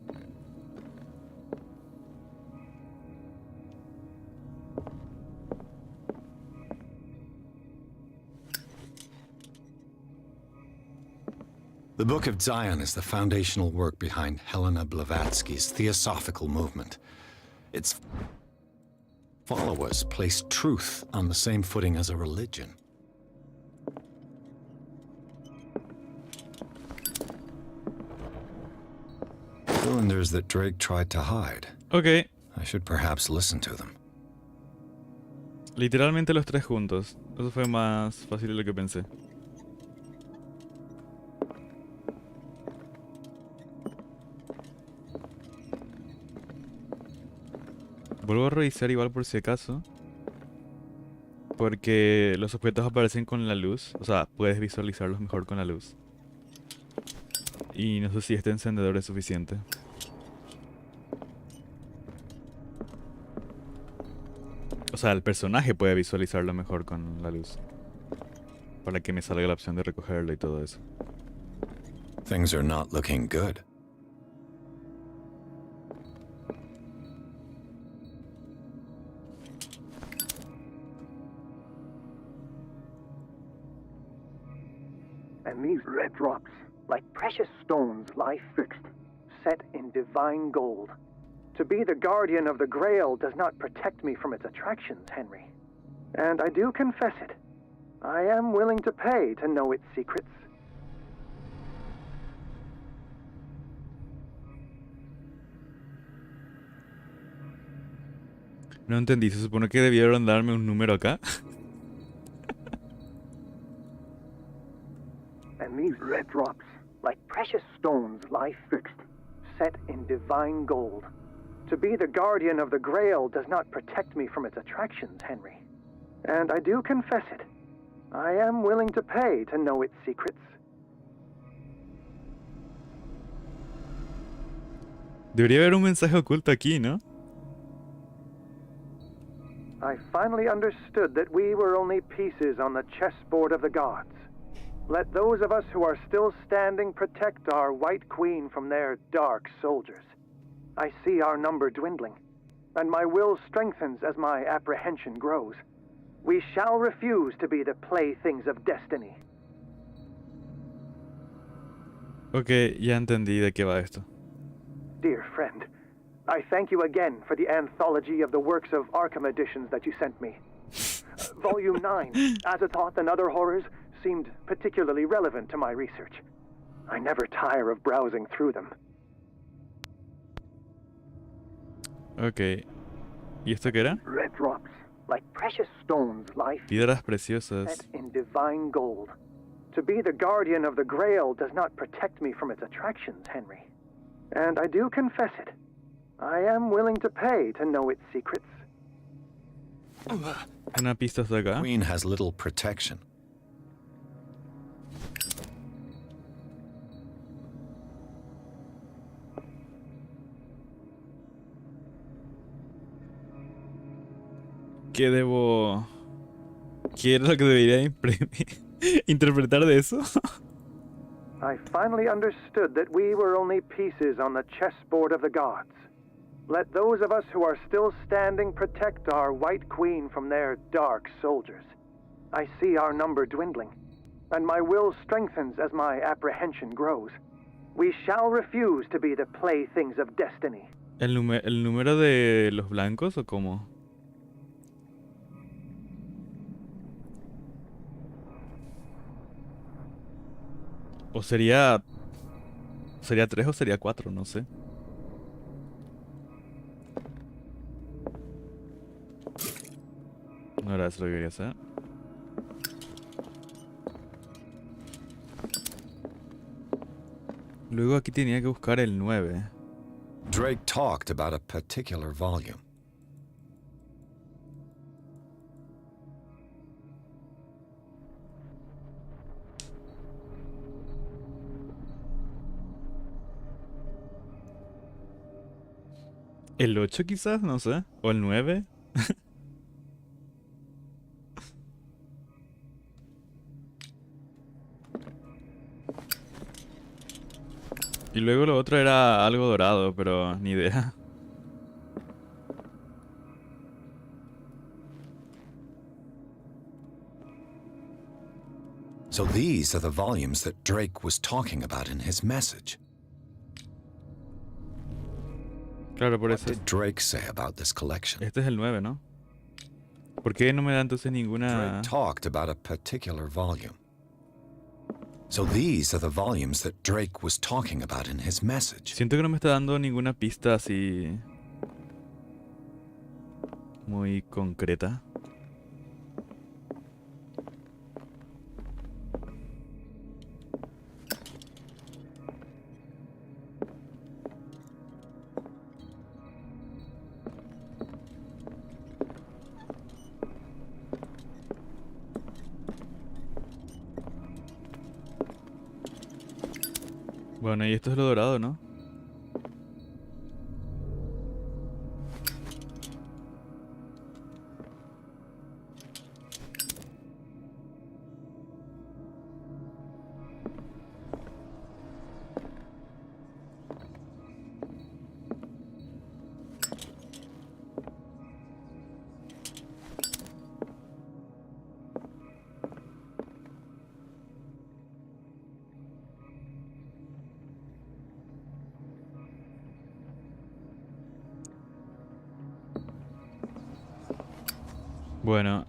The Book of Zion is the foundational work behind Helena Blavatsky's theosophical movement. Its followers place truth on the same footing as a religion. Cylinders that Drake tried to hide. Ok, I should perhaps listen to them. literalmente los tres juntos. Eso fue más fácil de lo que pensé. Vuelvo a revisar igual por si acaso. Porque los objetos aparecen con la luz. O sea, puedes visualizarlos mejor con la luz. Y no sé si este encendedor es suficiente. O sea, el personaje puede visualizarlo mejor con la luz. Para que me salga la opción de recogerlo y todo eso. Things are not looking good. And these red drops, like precious stones, lie fixed, set in divine gold. To be the guardian of the Grail does not protect me from its attractions, Henry. And I do confess it. I am willing to pay to know its secrets. No entendí, se supone que debieron darme un número acá. And these red drops, like precious stones, lie fixed, set in divine gold. To be the guardian of the Grail does not protect me from its attractions, Henry. And I do confess it. I am willing to pay to know its secrets. Debería haber un mensaje oculto aquí, ¿no? I finally understood that we were only pieces on the chessboard of the gods. Let those of us who are still standing protect our White Queen from their dark soldiers. I see our number dwindling, and my will strengthens as my apprehension grows. We shall refuse to be the playthings of destiny. Ok, ya entendí de qué va esto. Dear friend, I thank you again for the anthology of the works of Arkham editions that you sent me. Volume 9, Azathoth and Other Horrors, seemed particularly relevant to my research. I never tire of browsing through them. Ok. ¿Y esto qué era? Red drops, like precious stones, lie Piedras preciosas. set in divine gold. To be the guardian of the Grail does not protect me from its attractions, Henry. And I do confess it. I am willing to pay to know its secrets. Una pista hasta acá. Queen has little protection. ¿Qué debo...? ¿Qué es lo que debería interpretar de eso? I finally understood that we were only pieces on the chessboard of the gods. Let those of us who are still standing protect our White Queen from their dark soldiers. I see our number dwindling, and my will strengthens as my apprehension grows. We shall refuse to be the playthings of destiny. ¿El número de los blancos o cómo? ¿O sería... ¿Sería 3 o sería 4? No sé. No era eso lo que quería hacer. Luego aquí tenía que buscar el 9. Drake talked about a particular volume. ¿El 8 quizás? No sé. ¿O el 9? Y luego lo otro era algo dorado, pero ni idea. So these are the volumes that Drake was talking about in his message. Claro, por What eso. did Drake say about this collection? Este es el 9, ¿no? ¿Por qué no me da entonces ninguna...? Drake talked about a particular volume. So these are the volumes that Drake was talking about in his message. Siento que no me está dando ninguna pista así... muy concreta. Bueno, y esto es lo dorado, ¿no? Bueno,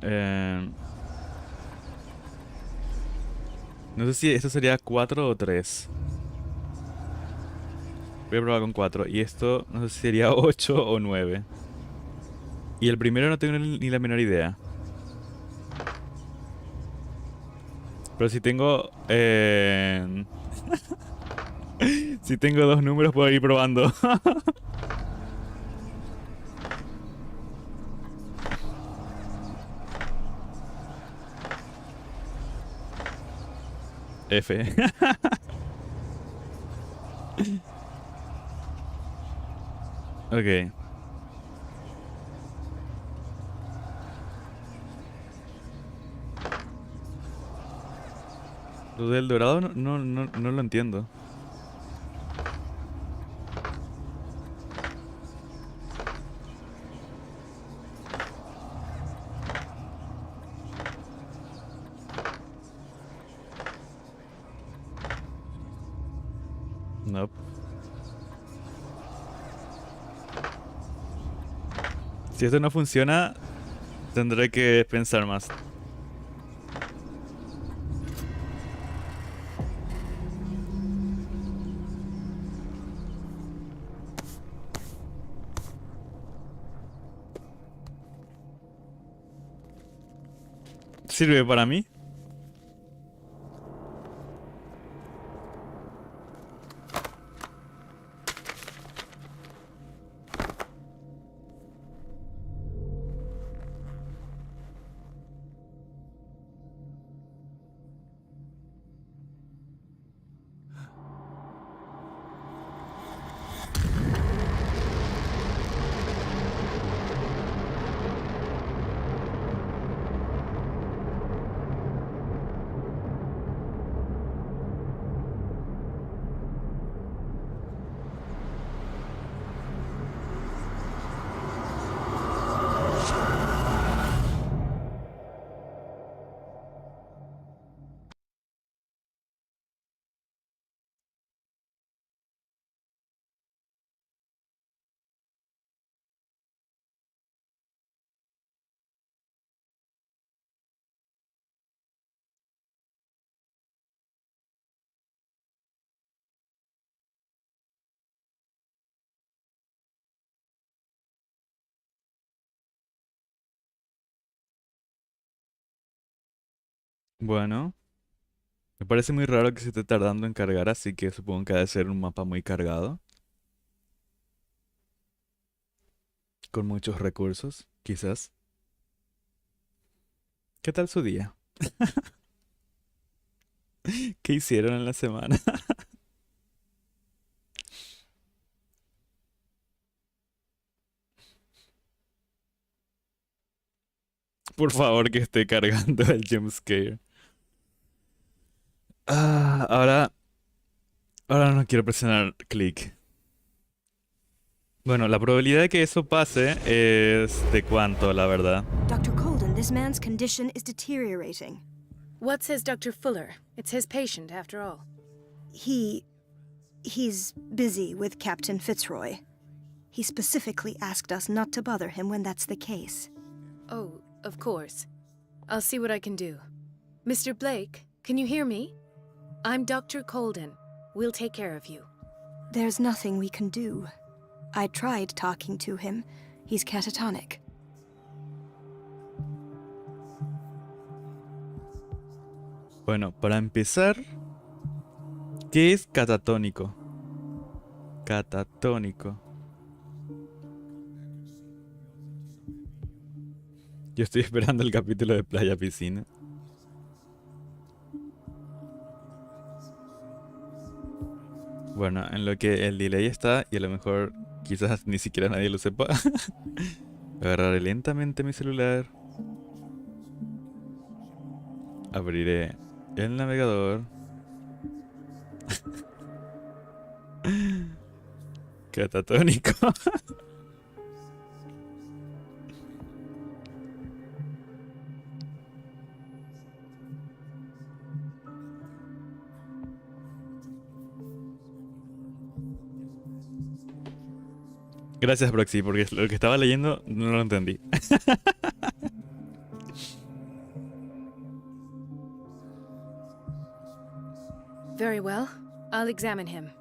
no sé si esto sería 4 o 3. Voy a probar con 4. Y esto no sé si sería 8 o 9. Y el primero no tengo ni la menor idea. Pero si tengo... si tengo dos números puedo ir probando. F. Ok. Lo del dorado no lo entiendo. Nope. Si esto no funciona, tendré que pensar más. ¿Sirve para mí? Bueno, me parece muy raro que se esté tardando en cargar, así que supongo que ha de ser un mapa muy cargado, con muchos recursos, quizás. ¿Qué tal su día? ¿Qué hicieron en la semana? Por favor, que esté cargando el jumpscare. Ahora no quiero presionar clic. Bueno, la probabilidad de que eso pase es de cuánto, la verdad. Dr. Colden, this man's condition is deteriorating. What says Dr. Fuller? It's his patient, after all. He's busy with Captain Fitzroy. He specifically asked us not to bother him when that's the case. Oh, of course. I'll see what I can do. Mr. Blake, can you hear me? I'm Dr. Colden. We'll take care of you. There's nothing we can do. I tried talking to him. He's catatonic. Bueno, para empezar, ¿qué es catatónico? Catatónico. Yo estoy esperando el capítulo de Playa Piscina. Bueno, en lo que el delay está, y a lo mejor quizás ni siquiera nadie lo sepa, agarraré lentamente mi celular, abriré el navegador, catatónico. Gracias, Proxy, porque lo que estaba leyendo no lo entendí. Very well. I'll examine him.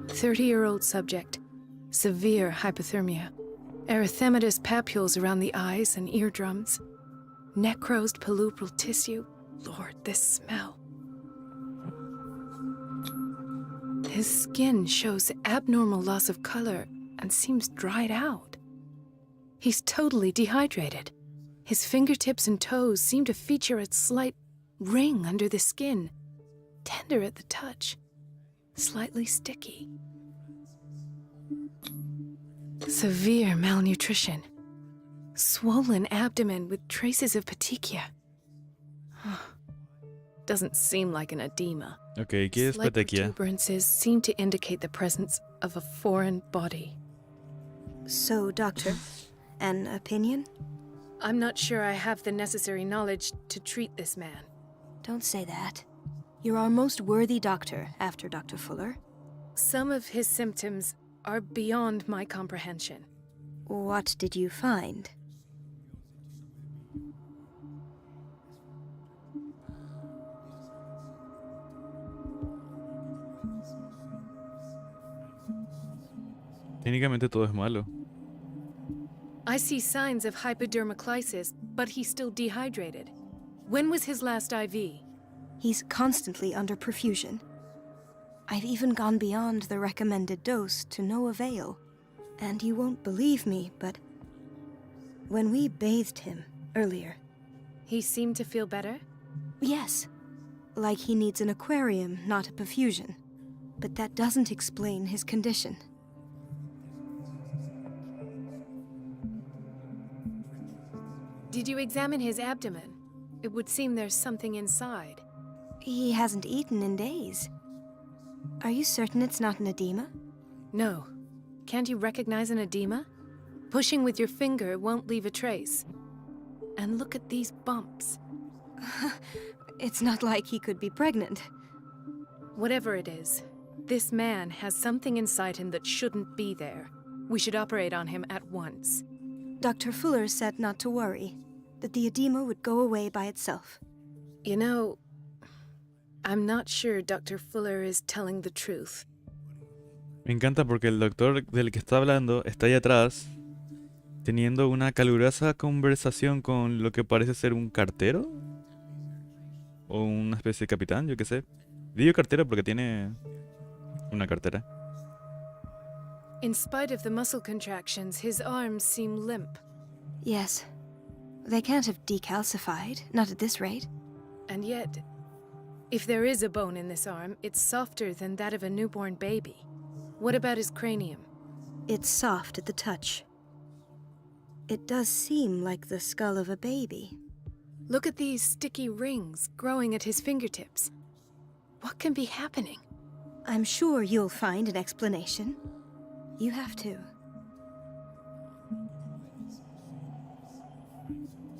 "30-year-old subject. Severe hypothermia. Erythematous papules around the eyes and eardrums. Necrosed palpebral tissue. Lord, this smell. His skin shows abnormal loss of color and seems dried out. He's totally dehydrated. His fingertips and toes seem to feature a slight ring under the skin, tender at the touch, slightly sticky. Severe malnutrition. Swollen abdomen with traces of petechia. Doesn't seem like an edema. Ok, ¿qué es Slight petequia? protuberances seem to indicate the presence of a foreign body. So, Doctor, an opinion? I'm not sure I have the necessary knowledge to treat this man. Don't say that. You're our most worthy doctor after Dr. Fuller. Some of his symptoms are beyond my comprehension. What did you find? Técnicamente todo es malo. I see signs of hypodermoclysis, but he's still dehydrated. When was his last IV? He's constantly under perfusion. I've even gone beyond the recommended dose to no avail. And you won't believe me, but when we bathed him earlier, He seemed to feel better? yes, like he needs an aquarium, not a perfusion. But that doesn't explain his condition. Did you examine his abdomen? It would seem there's something inside. He hasn't eaten in days. Are you certain it's not an edema? No. Can't you recognize an edema? Pushing with your finger won't leave a trace. And look at these bumps. It's not like he could be pregnant. Whatever it is, this man has something inside him that shouldn't be there. We should operate on him at once. Dr. Fuller said not to worry, that the edema would go away by itself. You know, I'm not sure Dr. Fuller is telling the truth. Me encanta porque el doctor del que está hablando está ahí atrás teniendo una calurosa conversación con lo que parece ser un cartero o una especie de capitán, yo qué sé. Digo cartero porque tiene una cartera. In spite of the muscle contractions, his arms seem limp. Yes. They can't have decalcified, not at this rate. And yet, if there is a bone in this arm, it's softer than that of a newborn baby. What about his cranium? It's soft at the touch. It does seem like the skull of a baby. Look at these sticky rings growing at his fingertips. What can be happening? I'm sure you'll find an explanation. You have to.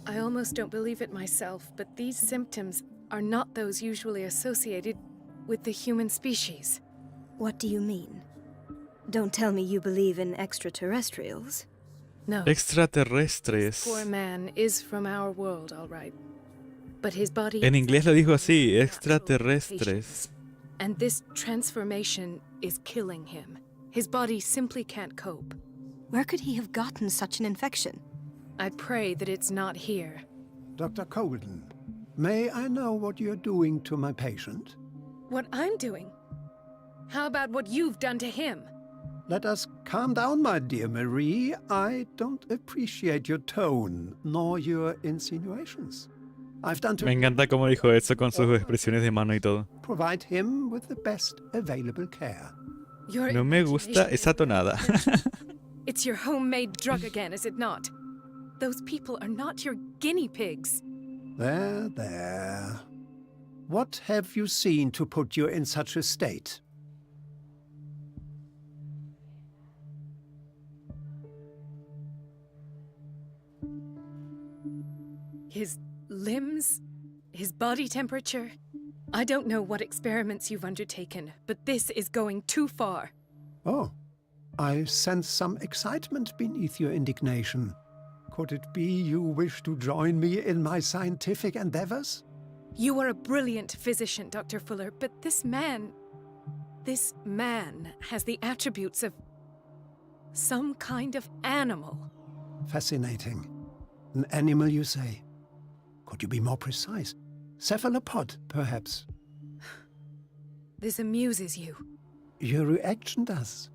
I almost don't believe it myself, but these symptoms are not those usually associated with the human species. What do you mean? Don't tell me you believe in extraterrestrials. No. Extraterrestres. Poor man is from our world, all right. But his body... En inglés lo dijo así, extraterrestres. And this transformation is killing him. His body simply can't cope. Where could he have gotten such an infection? I pray that it's not here. Dr. Colden, may I know what you're doing to my patient? What I'm doing? How about what you've done to him? Let us calm down, my dear Marie. I don't appreciate your tone, nor your insinuations. I've done to Me encanta cómo dijo eso con sus expresiones de mano y todo. provide him with the best available care. Your No me gusta esa tonada. It's your homemade drug again, is it not? Those people are not your guinea pigs. There, there. What have you seen to put you in such a state? His limbs? His body temperature? I don't know what experiments you've undertaken, but this is going too far. Oh, I sense some excitement beneath your indignation. Could it be you wish to join me in my scientific endeavors? You are a brilliant physician, Dr. Fuller, but this man has the attributes of some kind of animal. Fascinating. An animal, you say? Could you be more precise? Cephalopod, perhaps? This amuses you. Your reaction does.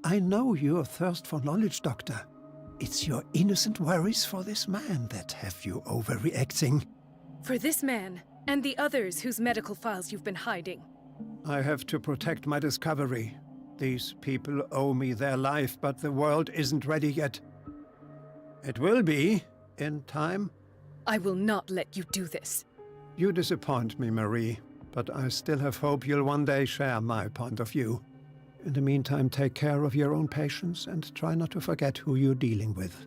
I know your thirst for knowledge, Doctor. It's your innocent worries for this man that have you overreacting. For this man, and the others whose medical files you've been hiding. I have to protect my discovery. These people owe me their life, but the world isn't ready yet. It will be, in time. I will not let you do this. You disappoint me, Marie, but I still have hope you'll one day share my point of view. In the meantime, take care of your own patients and try not to forget who you're dealing with.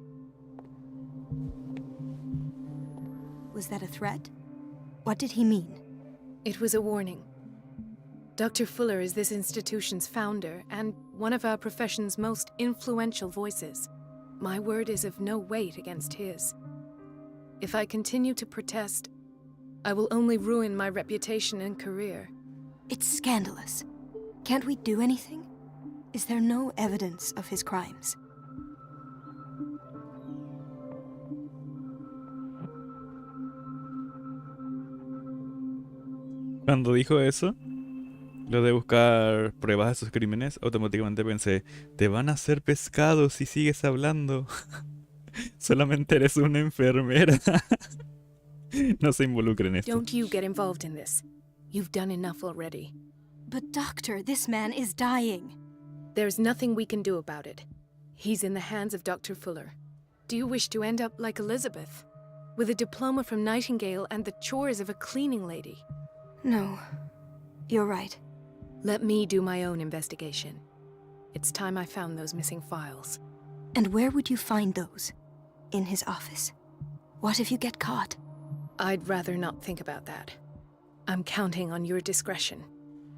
Was that a threat? What did he mean? It was a warning. Dr. Fuller is this institution's founder and one of our profession's most influential voices. My word is of no weight against his. If I continue to protest, I will only ruin my reputation and career. It's scandalous. Can't we do anything? Is there no evidence of his crimes? Cuando dijo eso, lo de buscar pruebas de sus crímenes, automáticamente pensé, te van a hacer pescado si sigues hablando. Solamente eres una enfermera. No se involucre en esto. Don't you get involved in this. You've done enough already. But doctor, this man is dying. There's nothing we can do about it. He's in the hands of Dr. Fuller. Do you wish to end up like Elizabeth? With a diploma from Nightingale and the chores of a cleaning lady? No, you're right. Let me do my own investigation. It's time I found those missing files. And where would you find those? In his office? What if you get caught? I'd rather not think about that. I'm counting on your discretion.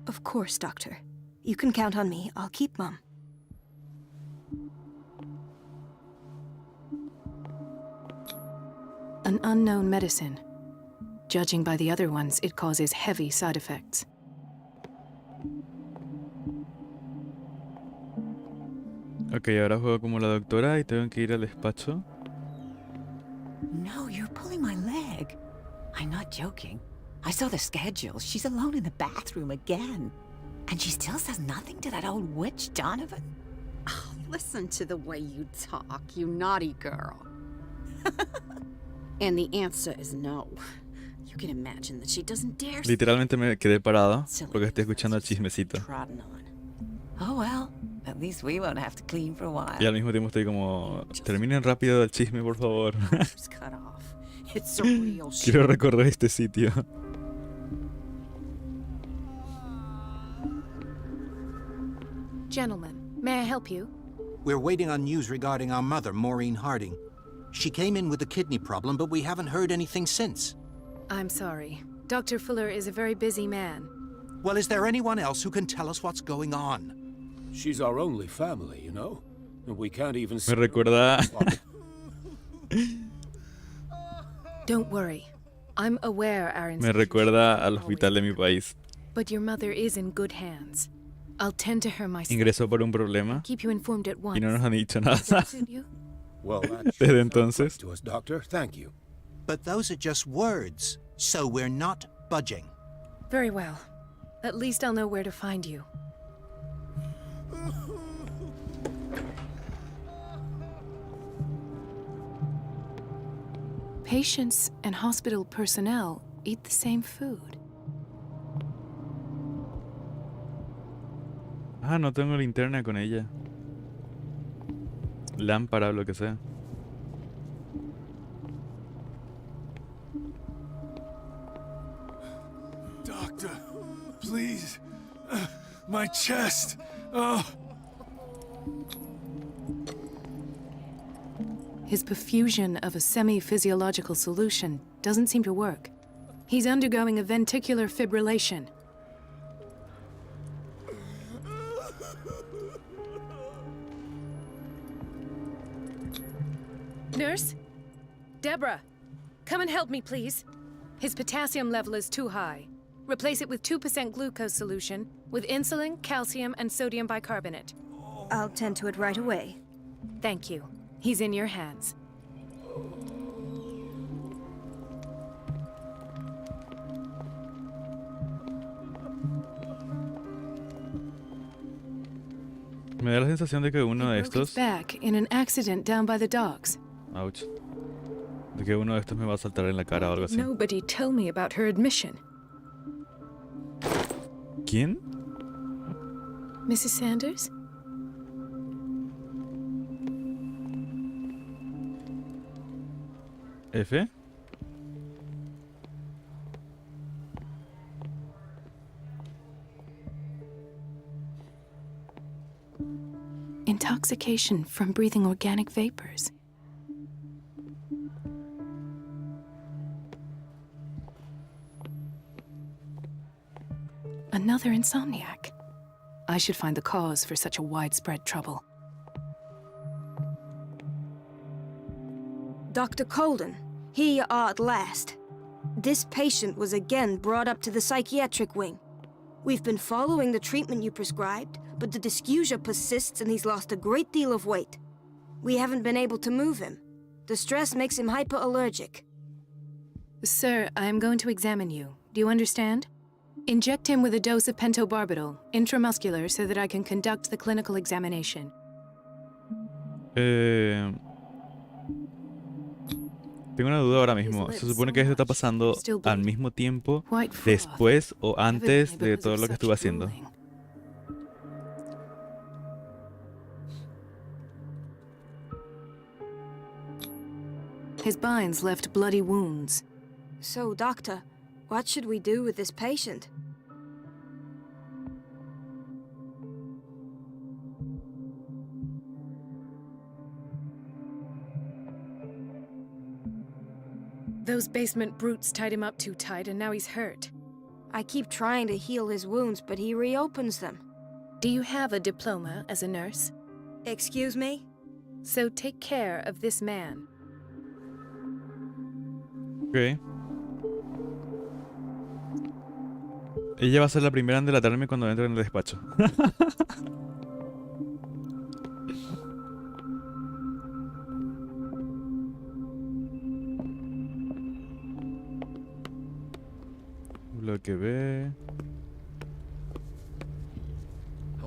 Of course, Doctor. You can count on me. I'll keep Mum. An unknown medicine. Judging by the other ones, it causes heavy side effects. Ok, ahora juego como la doctora y tengo que ir al despacho. No, you're pulling my leg. I'm not joking. I saw the schedule. She's alone in the bathroom again. And she still says nothing to that old witch, Donovan. Oh, listen to the way you talk, you naughty girl. And the answer is no. You can imagine that she doesn't dare. Literalmente me quedé parado porque estoy escuchando el chismecito. Oh well, at least we won't have to clean for a while. Y al mismo tiempo estoy como, terminen rápido el chisme, por favor. Cut off. It's a real Quiero recorrer este sitio. Gentlemen, may I help you? We're waiting on news regarding our mother, Maureen Harding. She came in with a kidney problem, but we haven't heard anything since. I'm sorry. Dr. Fuller is a very busy man. Well, is there anyone else who can tell us what's going on? She's our only family, you know? And we can't even... Me recuerda... Don't worry. I'm aware our Me institution recuerda al hospital de mi país. But your mother is in good hands. I'll tend to her myself. Ingresó por un problema Keep you informed at once. y no nos han dicho Does nada. that suit you? Well, Desde entonces. to us, Doctor. Thank you. But those are just words, so we're not budging. Very well. At least I'll know where to find you. Patients and hospital personnel eat the same food. Ah, no tengo linterna con ella. Lámpara o lo que sea. Doctor, please. My chest. Oh. His perfusion of a semi-physiological solution doesn't seem to work. He's undergoing a ventricular fibrillation. Nurse? Deborah, come and help me, please. His potassium level is too high. Replace it with 2% glucose solution with insulin, calcium, and sodium bicarbonate. I'll tend to it right away. Thank you. He's in your hands. Me da la sensación de que uno de He broke his estos... back in an accident down by the docks. Ouch. De que uno de estos me va a saltar en la cara o algo así. Nobody told me about her admission. ¿Quién? Mrs. Sanders? ¿F? Intoxication from breathing organic vapors. Another insomniac. I should find the cause for such a widespread trouble. Dr. Colden, here you are at last. This patient was again brought up to the psychiatric wing. We've been following the treatment you prescribed, but the dysgeusia persists and he's lost a great deal of weight. We haven't been able to move him. The stress makes him hyperallergic. Sir, I am going to examine you. Do you understand? Inject him with a dose of pentobarbital, intramuscular, so that I can conduct the clinical examination. Tengo una duda ahora mismo. ¿Se supone que esto está pasando al mismo tiempo, después o antes de todo lo que estuve haciendo? His binds left bloody wounds. So, Doctor, what should we do with this patient? Those basement brutes tied him up too tight, and now he's hurt. I keep trying to heal his wounds, but he reopens them. Do you have a diploma as a nurse? Excuse me? So take care of this man. Ok. Ella va a ser la primera en delatarme cuando entre en el despacho. Bloque B.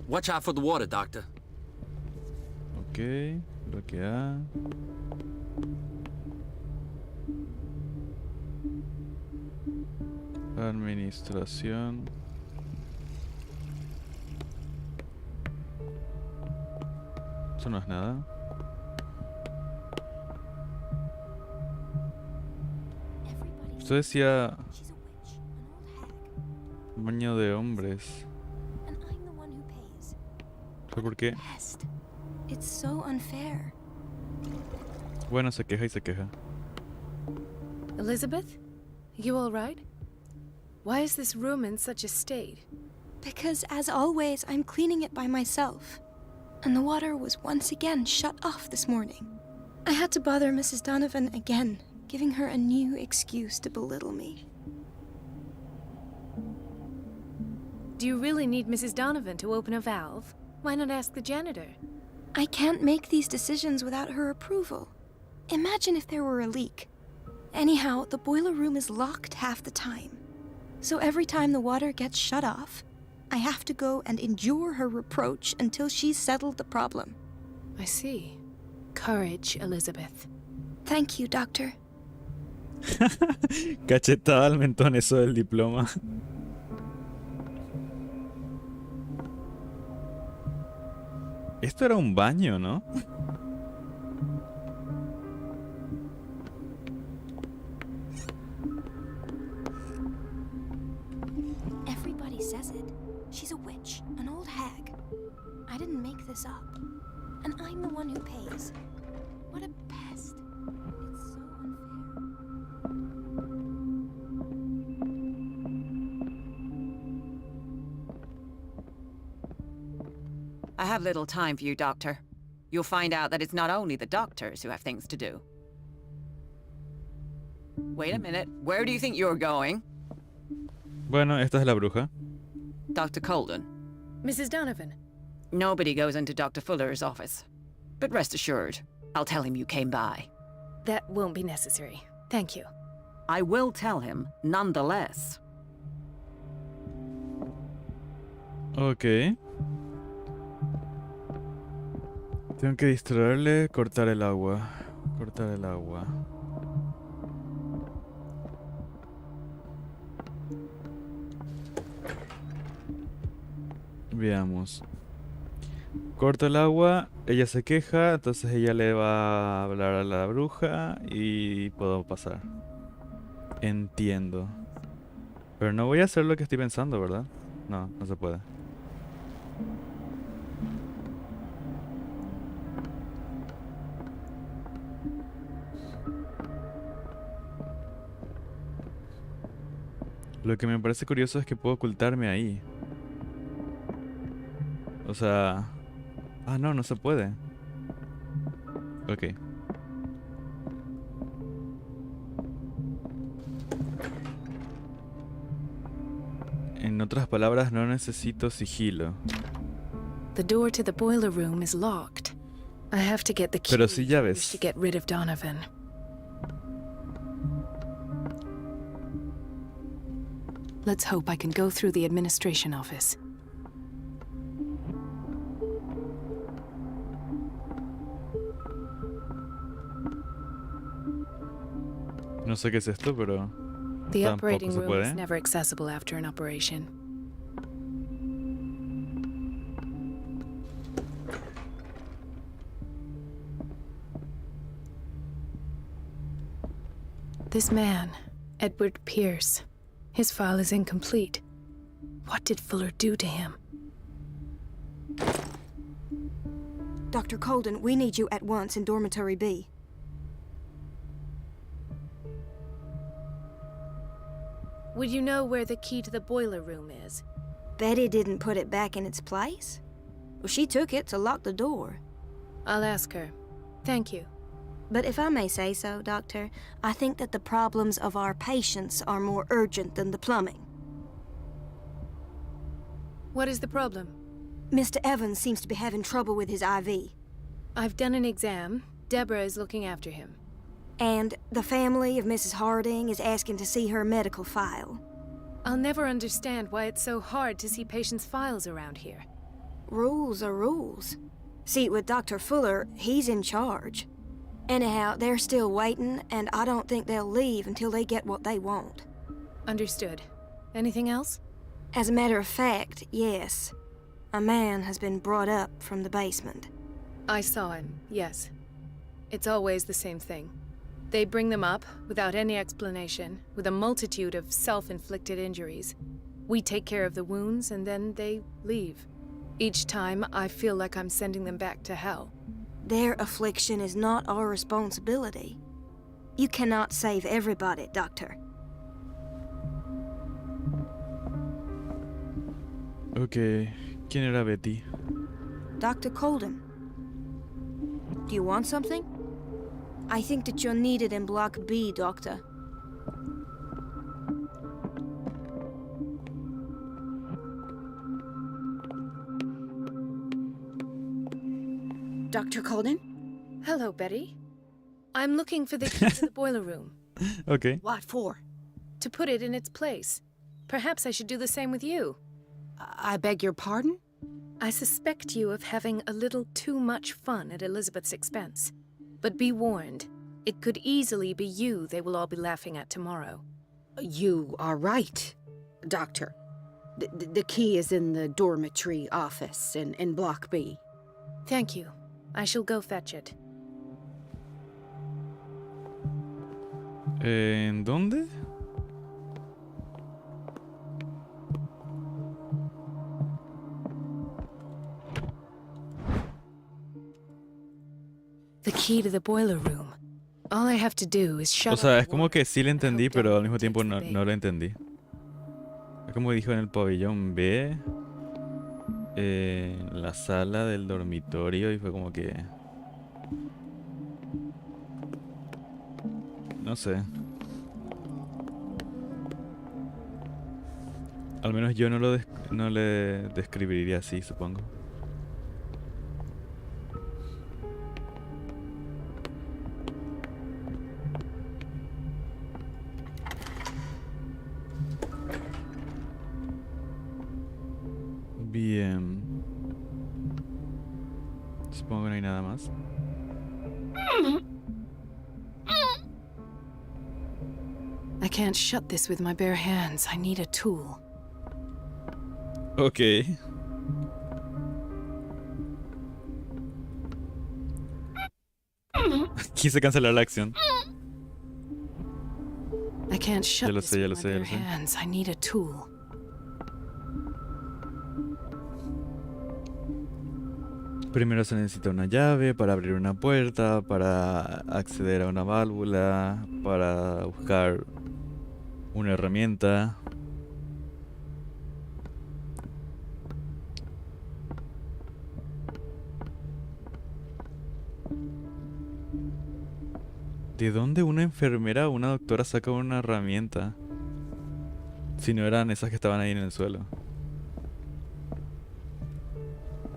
Watch out for the water, Doctor. Ok. Bloque A. Administración. Eso no es nada. Esto decía baño de hombres. ¿Por qué? It's so unfair. Bueno, se queja y se queja. Elizabeth? You all right? Why is this room in such a state? Because, as always, I'm cleaning it by myself. And the water was once again shut off this morning. I had to bother Mrs. Donovan again, giving her a new excuse to belittle me. Do you really need Mrs. Donovan to open a valve? Why not ask the janitor? I can't make these decisions without her approval. Imagine if there were a leak. Anyhow, the boiler room is locked half the time. So every time the water gets shut off, I have to go and endure her reproach until she's settled the problem. I see. Courage, Elizabeth. Thank you, Doctor. Cachetada al mentón eso del diploma. Esto era un baño, ¿no? Everybody says it. She's a witch, an old hag. I didn't make this up. And I'm the one who pays. What a pest. It's so unfair. I have little time for you, Doctor. You'll find out that it's not only the doctors who have things to do. Wait a minute. Where do you think you're going? Bueno, esta es la bruja. Dr. Colden. Mrs. Donovan. Nobody goes into Dr. Fuller's office. But rest assured, I'll tell him you came by. That won't be necessary. Thank you. I will tell him, nonetheless. Ok. Tengo que distraerle, cortar el agua. Cortar el agua. Veamos. Corto el agua, ella se queja, entonces ella le va a hablar a la bruja y puedo pasar. Entiendo. Pero no voy a hacer lo que estoy pensando, ¿verdad? No, no se puede. Lo que me parece curioso es que puedo ocultarme ahí. O sea... Ah, no, no se puede. Ok. En otras palabras, no necesito sigilo. The door to the boiler room is locked. I have to get the key Pero sí llaves. to get rid of Donovan. Let's hope I can go through the administration office. No sé qué es esto, pero The tampoco operating se room puede. is never accessible after an operation. This man, Edward Pierce, his file is incomplete. What did Fuller do to him? Dr. Colden, we need you at once in Dormitory B. Would you know where the key to the boiler room is? Betty didn't put it back in its place. Well, she took it to lock the door. I'll ask her. Thank you. But if I may say so, Doctor, I think that the problems of our patients are more urgent than the plumbing. What is the problem? Mr. Evans seems to be having trouble with his IV. I've done an exam. Deborah is looking after him. And the family of Mrs. Harding is asking to see her medical file. I'll never understand why it's so hard to see patients' files around here. Rules are rules. See, with Dr. Fuller, he's in charge. Anyhow, they're still waiting, and I don't think they'll leave until they get what they want. Understood. Anything else? As a matter of fact, yes. A man has been brought up from the basement. I saw him, yes. It's always the same thing. They bring them up, without any explanation, with a multitude of self-inflicted injuries. We take care of the wounds, and then they leave. Each time, I feel like I'm sending them back to hell. Their affliction is not our responsibility. You cannot save everybody, Doctor. Ok, ¿quién era Betty? Dr. Colden. Do you want something? I think that you're needed in Block B, Doctor. Dr. Colden? Hello, Betty. I'm looking for the key to the boiler room. Ok. What for? To put it in its place. Perhaps I should do the same with you. I beg your pardon? I suspect you of having a little too much fun at Elizabeth's expense. But be warned, it could easily be you they will all be laughing at tomorrow. You are right, Doctor. The key is in the dormitory office in Block B. Thank you. I shall go fetch it. ¿En dónde? The key to the boiler room. All I have to do is shut O sea, es off como que sí le entendí, hope pero al Dawn mismo tiempo takes the no, bait. no lo entendí. Es como dijo en el pabellón B, en la sala del dormitorio, y fue como que... No sé. Al menos yo no le describiría así, supongo. Bien. Supongo que no hay nada más. I can't shut this with my bare hands. I need a tool. Ok. Quise cancelar la acción. I can't shut Ya lo this sé, ya with lo my sé, ya bare lo sé. hands. I need a tool. Primero se necesita una llave para abrir una puerta, para acceder a una válvula, para buscar una herramienta. ¿De dónde una enfermera o una doctora saca una herramienta? Si no eran esas que estaban ahí en el suelo.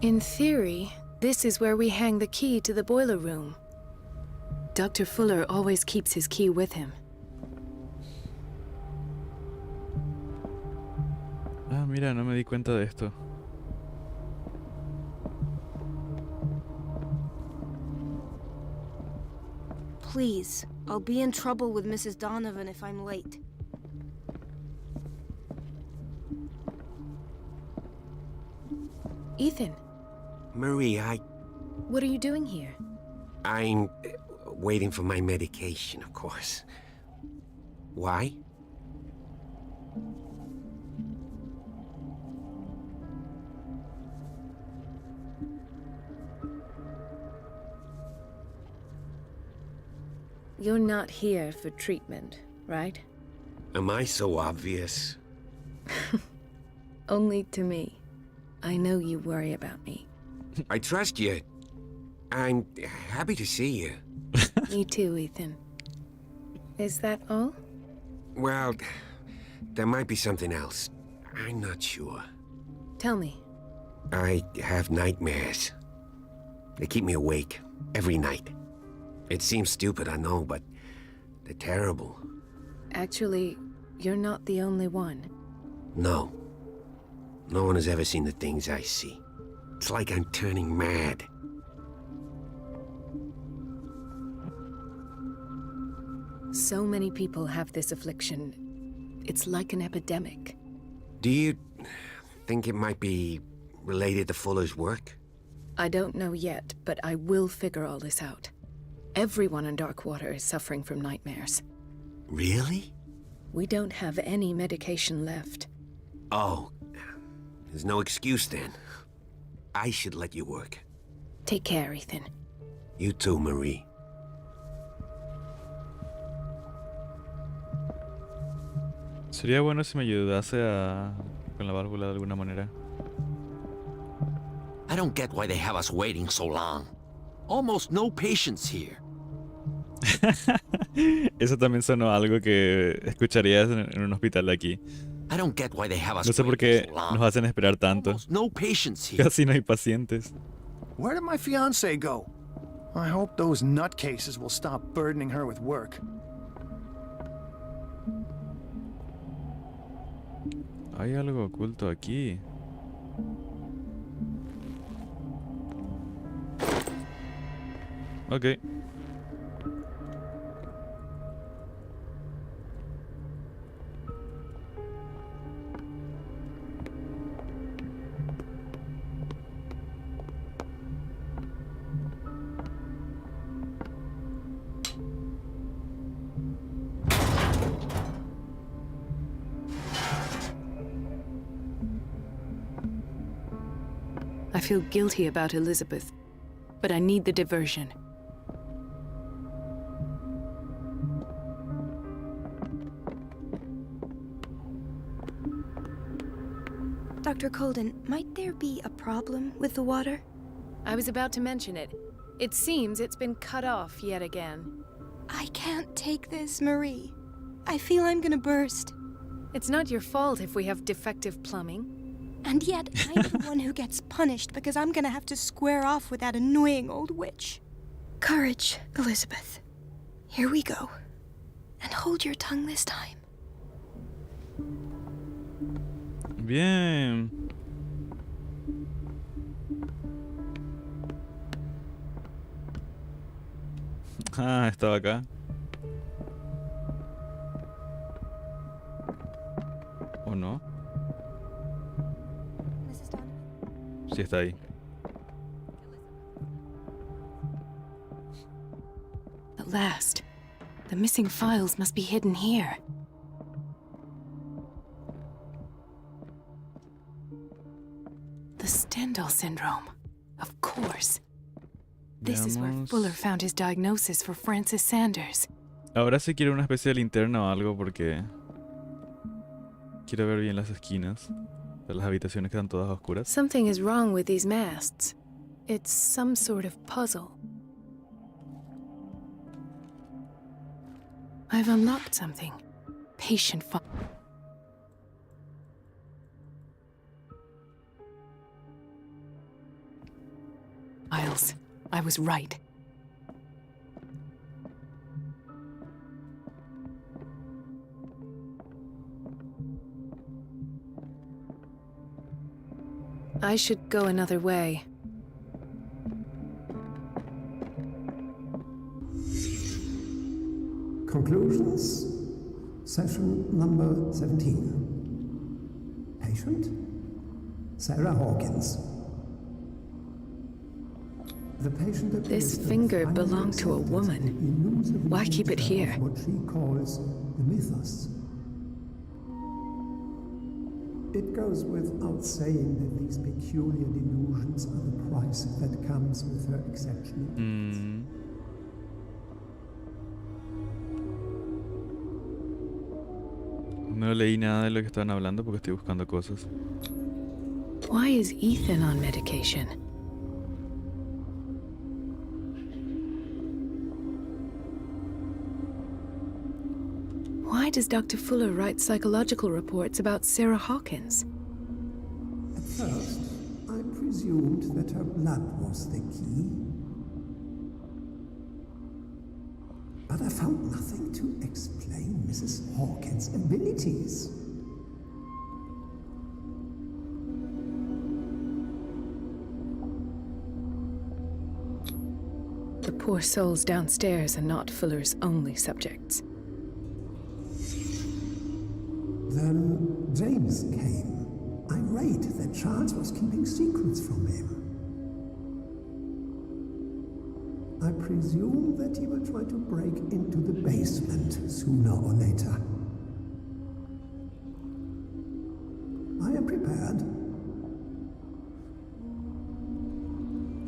In theory, this is where we hang the key to the boiler room. Dr. Fuller always keeps his key with him. Ah, mira, no me di cuenta de esto. Please, I'll be in trouble with Mrs. Donovan if I'm late. Ethan, Marie, what are you doing here? I'm waiting for my medication, of course. Why? You're not here for treatment, right? Am I so obvious? Only to me. I know you worry about me. I trust you. I'm happy to see you. Me too, Ethan. Is that all? Well, there might be something else. I'm not sure. Tell me. I have nightmares. They keep me awake every night. It seems stupid, I know, but they're terrible. Actually, you're not the only one. No. No one has ever seen the things I see. It's like I'm turning mad. So many people have this affliction. It's like an epidemic. Do you think it might be related to Fuller's work? I don't know yet, but I will figure all this out. Everyone in Darkwater is suffering from nightmares. Really? We don't have any medication left. Oh, there's no excuse then. I should let you work. Take care, Ethan. You too, Marie. Sería bueno si me ayudase con la válvula de alguna manera. I don't get why they have us waiting so long. Almost no patients here. Eso también sonó algo que escucharías en un hospital de aquí. I don't get why they have us No sé por waiting qué so long. nos hacen esperar tanto. Almost no patients here. Casi no hay pacientes. Where did my fiancé go? I hope those nutcases will stop burdening her with work. Hay algo oculto aquí. Ok. I feel guilty about Elizabeth, but I need the diversion. Dr. Colden, might there be a problem with the water? I was about to mention it. It seems it's been cut off yet again. I can't take this, Marie. I feel I'm gonna burst. It's not your fault if we have defective plumbing. And yet, I'm the one who gets punished because I'm gonna have to square off with that annoying old witch. Courage, Elizabeth. Here we go. And hold your tongue this time. Bien. Ah, estaba acá. ¿O no? Sí, está ahí. At last. The missing files must be hidden here. The Stendhal syndrome. Of course. This is where Veamos. Fuller found his diagnosis for Francis Sanders. Ahora sí quiero una especie de linterna o algo porque quiero ver bien las esquinas de las habitaciones que están todas oscuras. Something is wrong with these masts. It's some sort of puzzle. I've unlocked something. Patient file. Files. I was right. I should go another way. Conclusions. Session number 17. Patient? Sarah Hawkins. The patient This finger belonged to a woman. Why keep it here? What she calls the mythos. It goes without saying that these peculiar delusions are the price that comes with her exceptional. No leí nada de lo que estaban hablando porque estoy buscando cosas. Why is Ethan on medication? Why does Dr. Fuller write psychological reports about Sarah Hawkins? At first, I presumed that her blood was the key. But I found nothing to explain Mrs. Hawkins' abilities. poor souls downstairs are not Fuller's only subjects. Then James came, irate that Charles was keeping secrets from him. I presume that he will try to break into the basement sooner or later. I am prepared.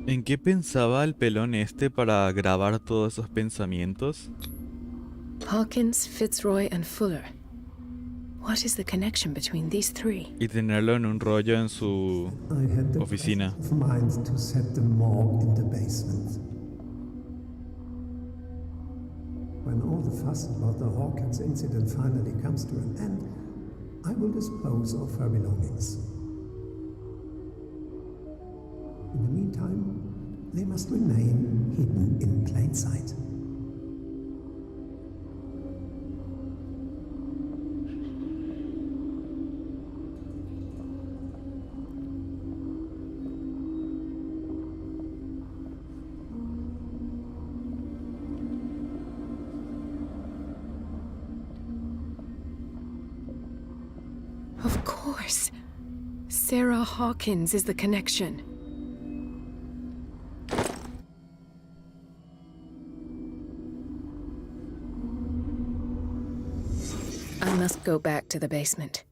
¿En qué pensaba el pelón este para grabar todos esos pensamientos? Hawkins, Fitzroy, and Fuller. What is the connection between these three? Y tenerlo en un rollo en su oficina. Of mind to set the morgue in the basement. When all the fuss about the Hawkins incident finally comes to an end, I will dispose of her belongings. In the meantime, they must remain hidden in plain sight. Of course. Sarah Hawkins is the connection. I must go back to the basement.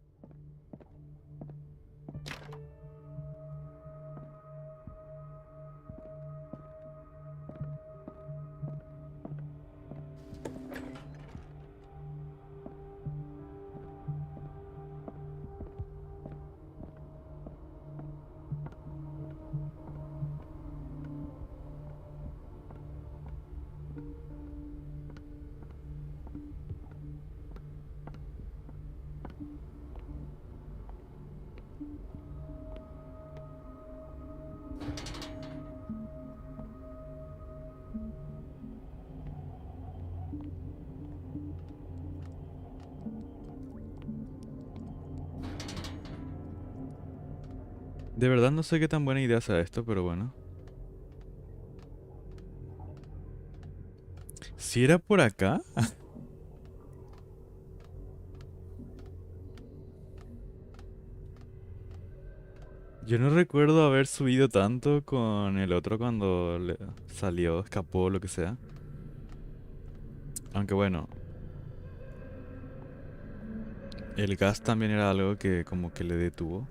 De verdad no sé qué tan buena idea sea esto, pero bueno. ¿Si era por acá? Yo no recuerdo haber subido tanto con el otro cuando salió, escapó, lo que sea. Aunque bueno. El gas también era algo que como que le detuvo.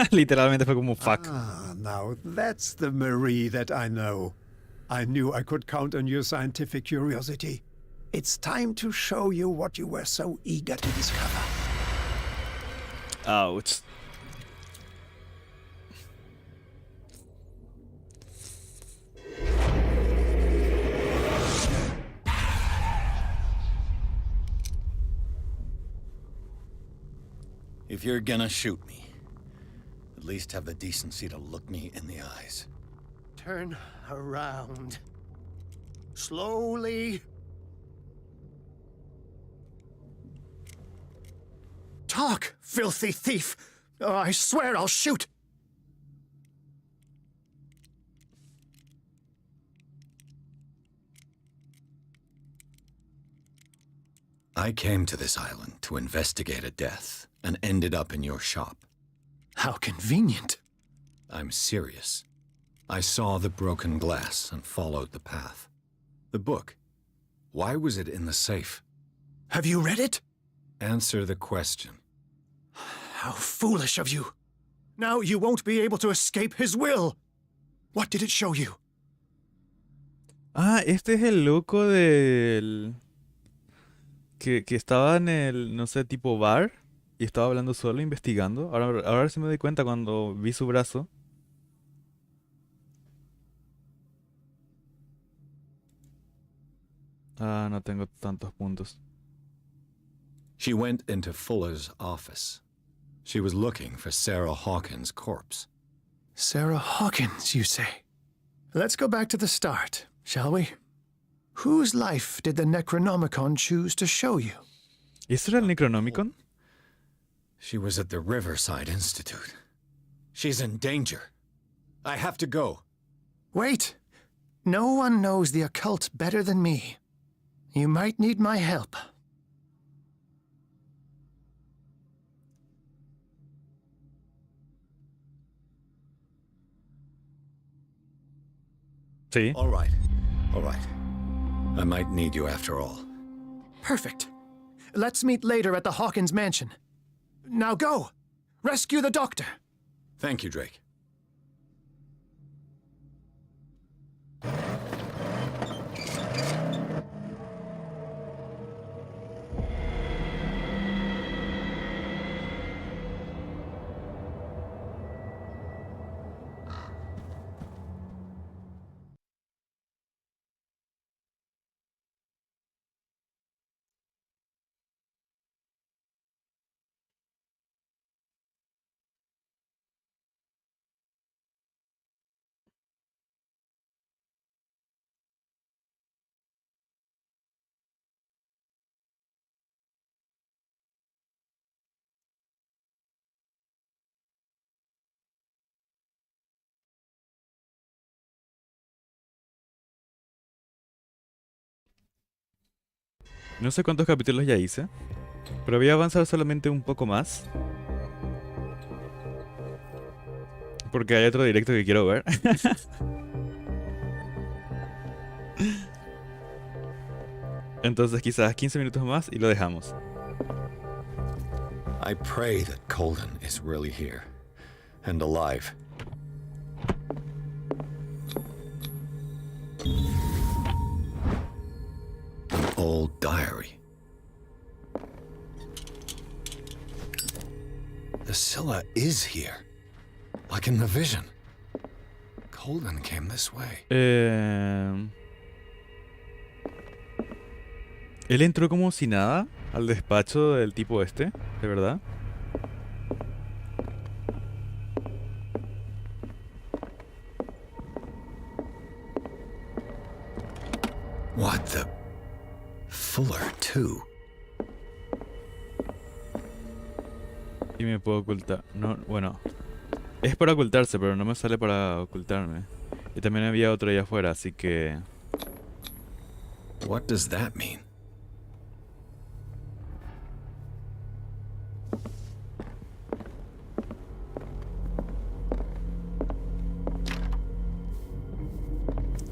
Literalmente fue como fuck. Ah, now that's the Marie that I know. I knew I could count on your scientific curiosity. It's time to show you what you were so eager to discover. Ouch. If you're gonna shoot me, at least have the decency to look me in the eyes. Turn around. Slowly. Talk, filthy thief! Or I swear I'll shoot! I came to this island to investigate a death, and ended up in your shop. How convenient. I'm serious. I saw the broken glass and followed the path. The book. Why was it in the safe? Have you read it? Answer the question. How foolish of you. Now you won't be able to escape his will. What did it show you? Ah, este es el loco del... Que estaba en el, no sé, tipo bar. Y estaba hablando solo, investigando. Ahora sí me doy cuenta cuando vi su brazo. Ah, no tengo tantos puntos. She went into Fuller's office. She was looking for Sarah Hawkins' corpse. Sarah Hawkins, you say? Let's go back to the start, shall we? Whose life did the Necronomicon choose to show you? ¿Eso era el Necronomicon? She was at the Riverside Institute. She's in danger. I have to go. Wait. No one knows the occult better than me. You might need my help. Sí. All right. All right. I might need you after all. Perfect. Let's meet later at the Hawkins mansion. Now go! Rescue the doctor! Thank you, Drake. No sé cuántos capítulos ya hice, pero voy a avanzar solamente un poco más. Porque hay otro directo que quiero ver. Entonces quizás 15 minutos más y lo dejamos. I pray that Colden is really here and alive. An old diary. The Scylla is here, like in the vision. Colden came this way. Él entró como si nada al despacho del tipo este, ¿de verdad? What the... Fuller, too. Y me puedo ocultar. No, bueno. Es para ocultarse, pero no me sale para ocultarme. Y también había otro allá afuera, así que... What does that mean?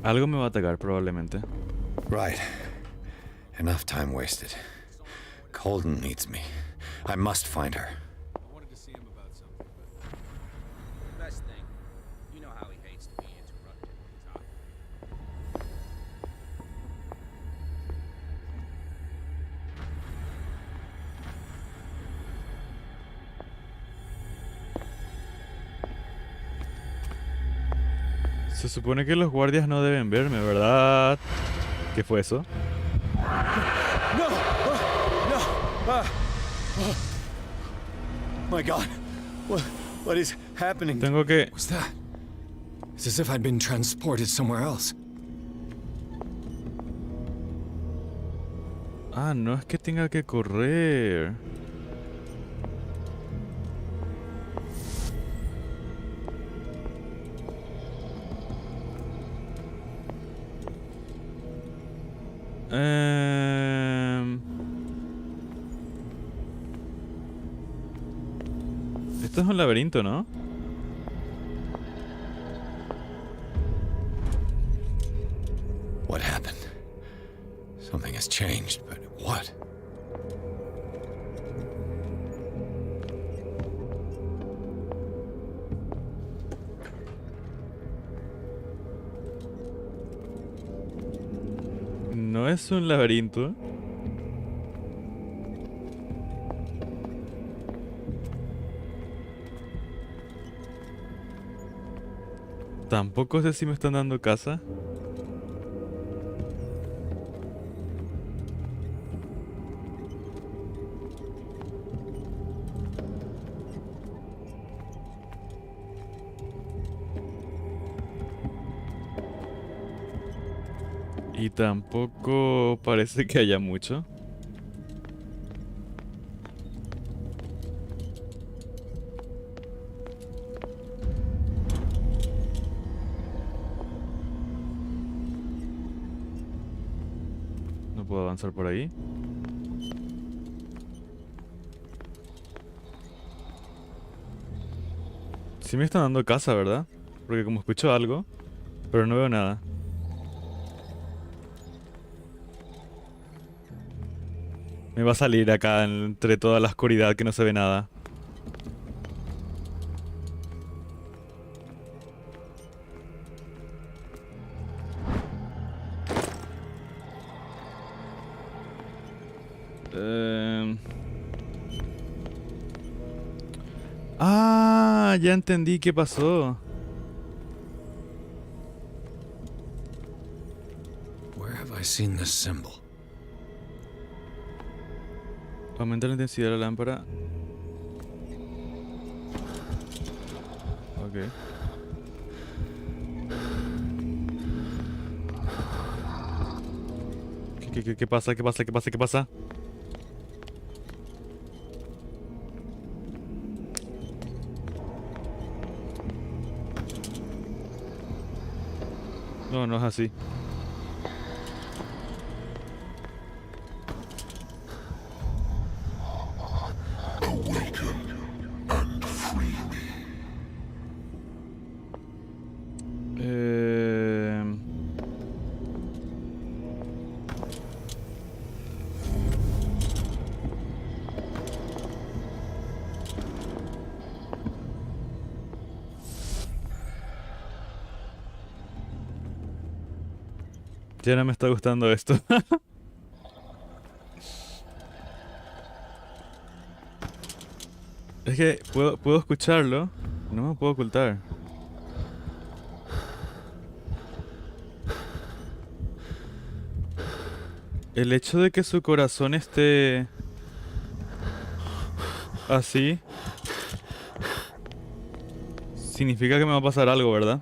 Algo me va a atacar, probablemente. Right. Enough time wasted. Colden needs me. I must find her. I wanted to see him about something, but... Best thing. You know how he hates to be interrupted when he's talking. Se supone que los guardias no deben verme, ¿verdad? ¿Qué fue eso? No! No! Oh. My God. What is happening? Tengo que... What's that? It's as if I'd been transported somewhere else. Ah, no es que tenga que correr. Esto es un laberinto, ¿no? What happened? Something has changed, but what? No es un laberinto. Tampoco sé si me están dando casa. Y tampoco parece que haya mucho. puedo avanzar por ahí. Sí me están dando casa, ¿verdad? Porque como escucho algo, pero no veo nada. Me va a salir acá entre toda la oscuridad que no se ve nada. Ah, ya entendí qué pasó. Where have I seen this symbol? Aumenta la intensidad de la lámpara. Ok. ¿Qué pasa? ¿Qué pasa? ¿Qué pasa? ¿Qué pasa? No, no es así. Ya no me está gustando esto. Es que puedo escucharlo. No me puedo ocultar. El hecho de que su corazón esté así significa que me va a pasar algo, ¿verdad?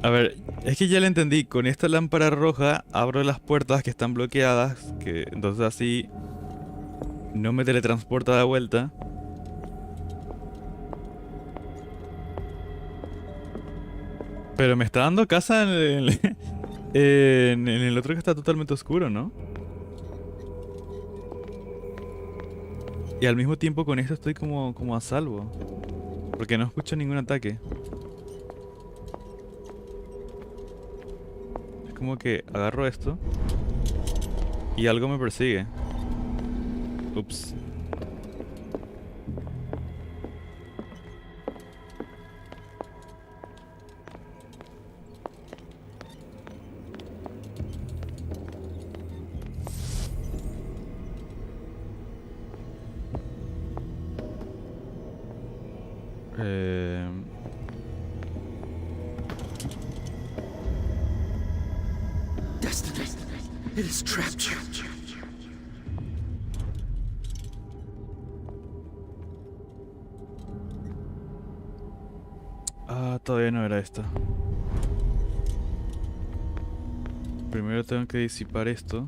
A ver, es que ya lo entendí. Con esta lámpara roja abro las puertas que están bloqueadas, que entonces así no me teletransporta de vuelta. Pero me está dando casa en el otro que está totalmente oscuro, ¿no? Y al mismo tiempo con esto estoy como a salvo. Porque no escucho ningún ataque. Es como que agarro esto y algo me persigue. Ups. Destiny. It is trapped you. Ah, todavía no era esta. Primero tengo que disipar esto.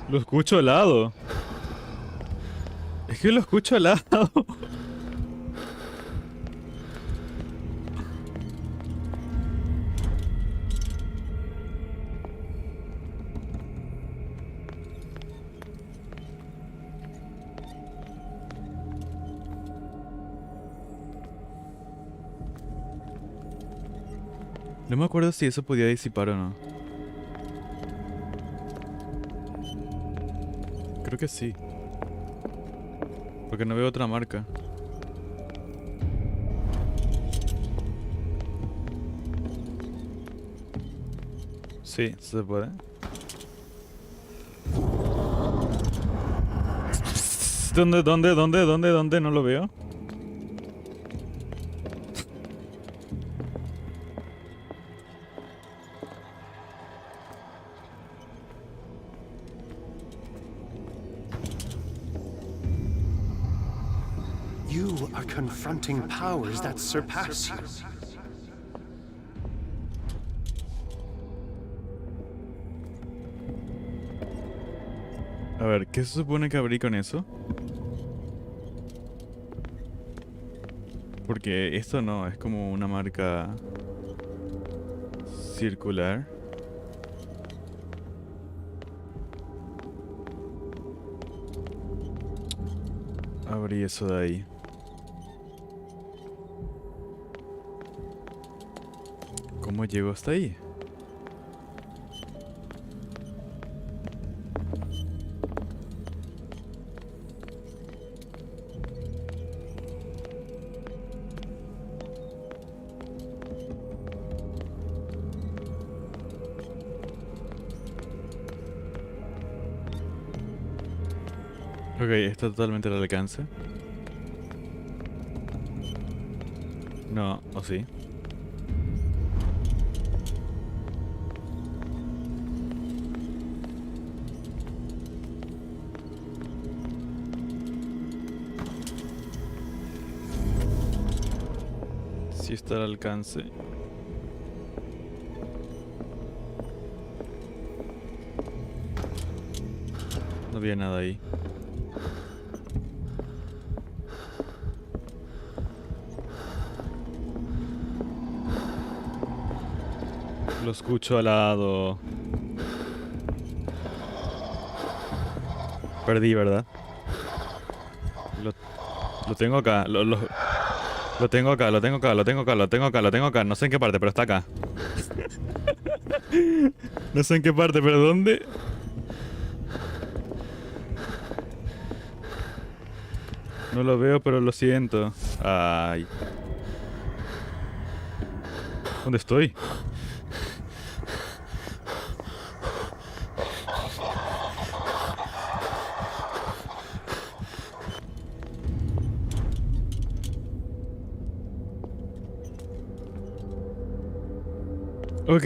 Lo escucho helado. Es que lo escucho helado. No me acuerdo si eso podía disipar o no. Creo que sí. Porque no veo otra marca. Sí, se puede. ¿Dónde? No lo veo. are confronting powers that surpass you. A ver, ¿qué se supone que abrí con eso? Porque esto no, es como una marca circular. Abrí eso de ahí. ¿Cómo llego hasta ahí? Ok, está totalmente al alcance. No, ¿o sí? Sí está al alcance. No había nada ahí. Lo escucho al lado. Perdí, ¿verdad? Lo tengo acá. Lo tengo acá, lo tengo acá, lo tengo acá, lo tengo acá, lo tengo acá. No sé en qué parte, pero está acá. No sé en qué parte, pero ¿dónde? No lo veo, pero lo siento. Ay. ¿Dónde estoy? Ok.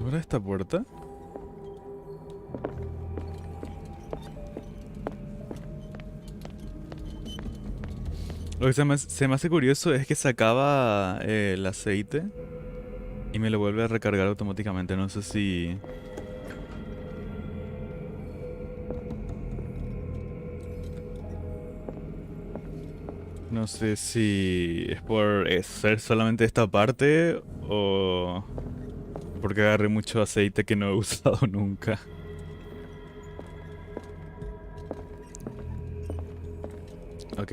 ¿Ahora esta puerta? Lo que se me hace curioso es que sacaba el aceite y me lo vuelve a recargar automáticamente. No sé si... No sé si es por ser solamente esta parte o porque agarré mucho aceite que no he usado nunca. Ok.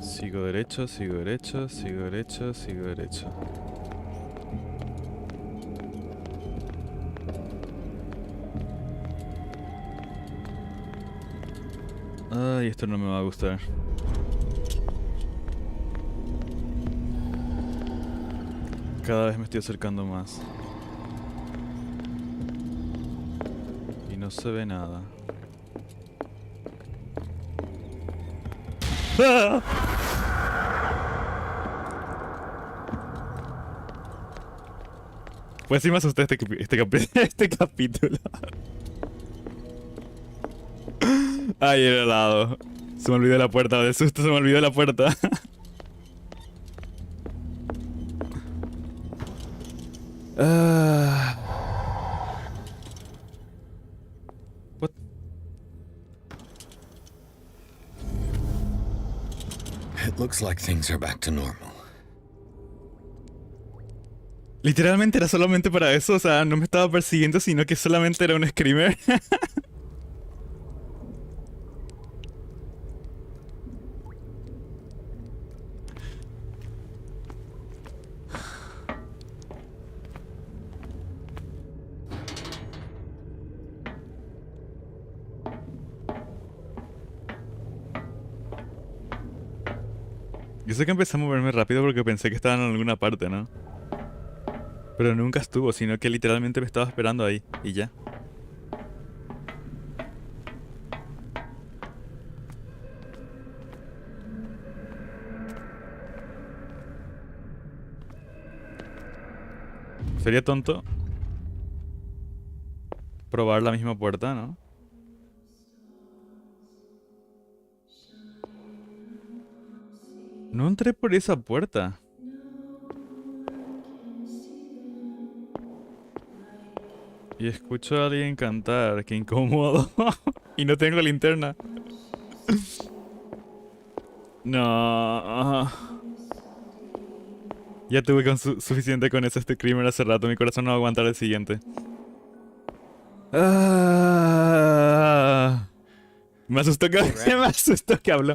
Sigo derecho, sigo derecho, sigo derecho, sigo derecho. Ay, esto no me va a gustar. Cada vez me estoy acercando más. Y no se ve nada. ¡Ah! Pues sí me asusté este capítulo. Ay, era al lado. Se me olvidó la puerta, de susto se me olvidó la puerta. What? It looks like things are back to normal. Literalmente era solamente para eso, o sea, no me estaba persiguiendo, sino que solamente era un screamer. Yo sé que empecé a moverme rápido porque pensé que estaban en alguna parte, ¿no? Pero nunca estuvo, sino que literalmente me estaba esperando ahí. Y ya. Sería tonto probar la misma puerta, ¿no? No entré por esa puerta. Y escucho a alguien cantar. Qué incómodo. Y no tengo linterna. No. Ya tuve suficiente con ese screamer hace rato. Mi corazón no va a aguantar el siguiente. Me asustó que habló.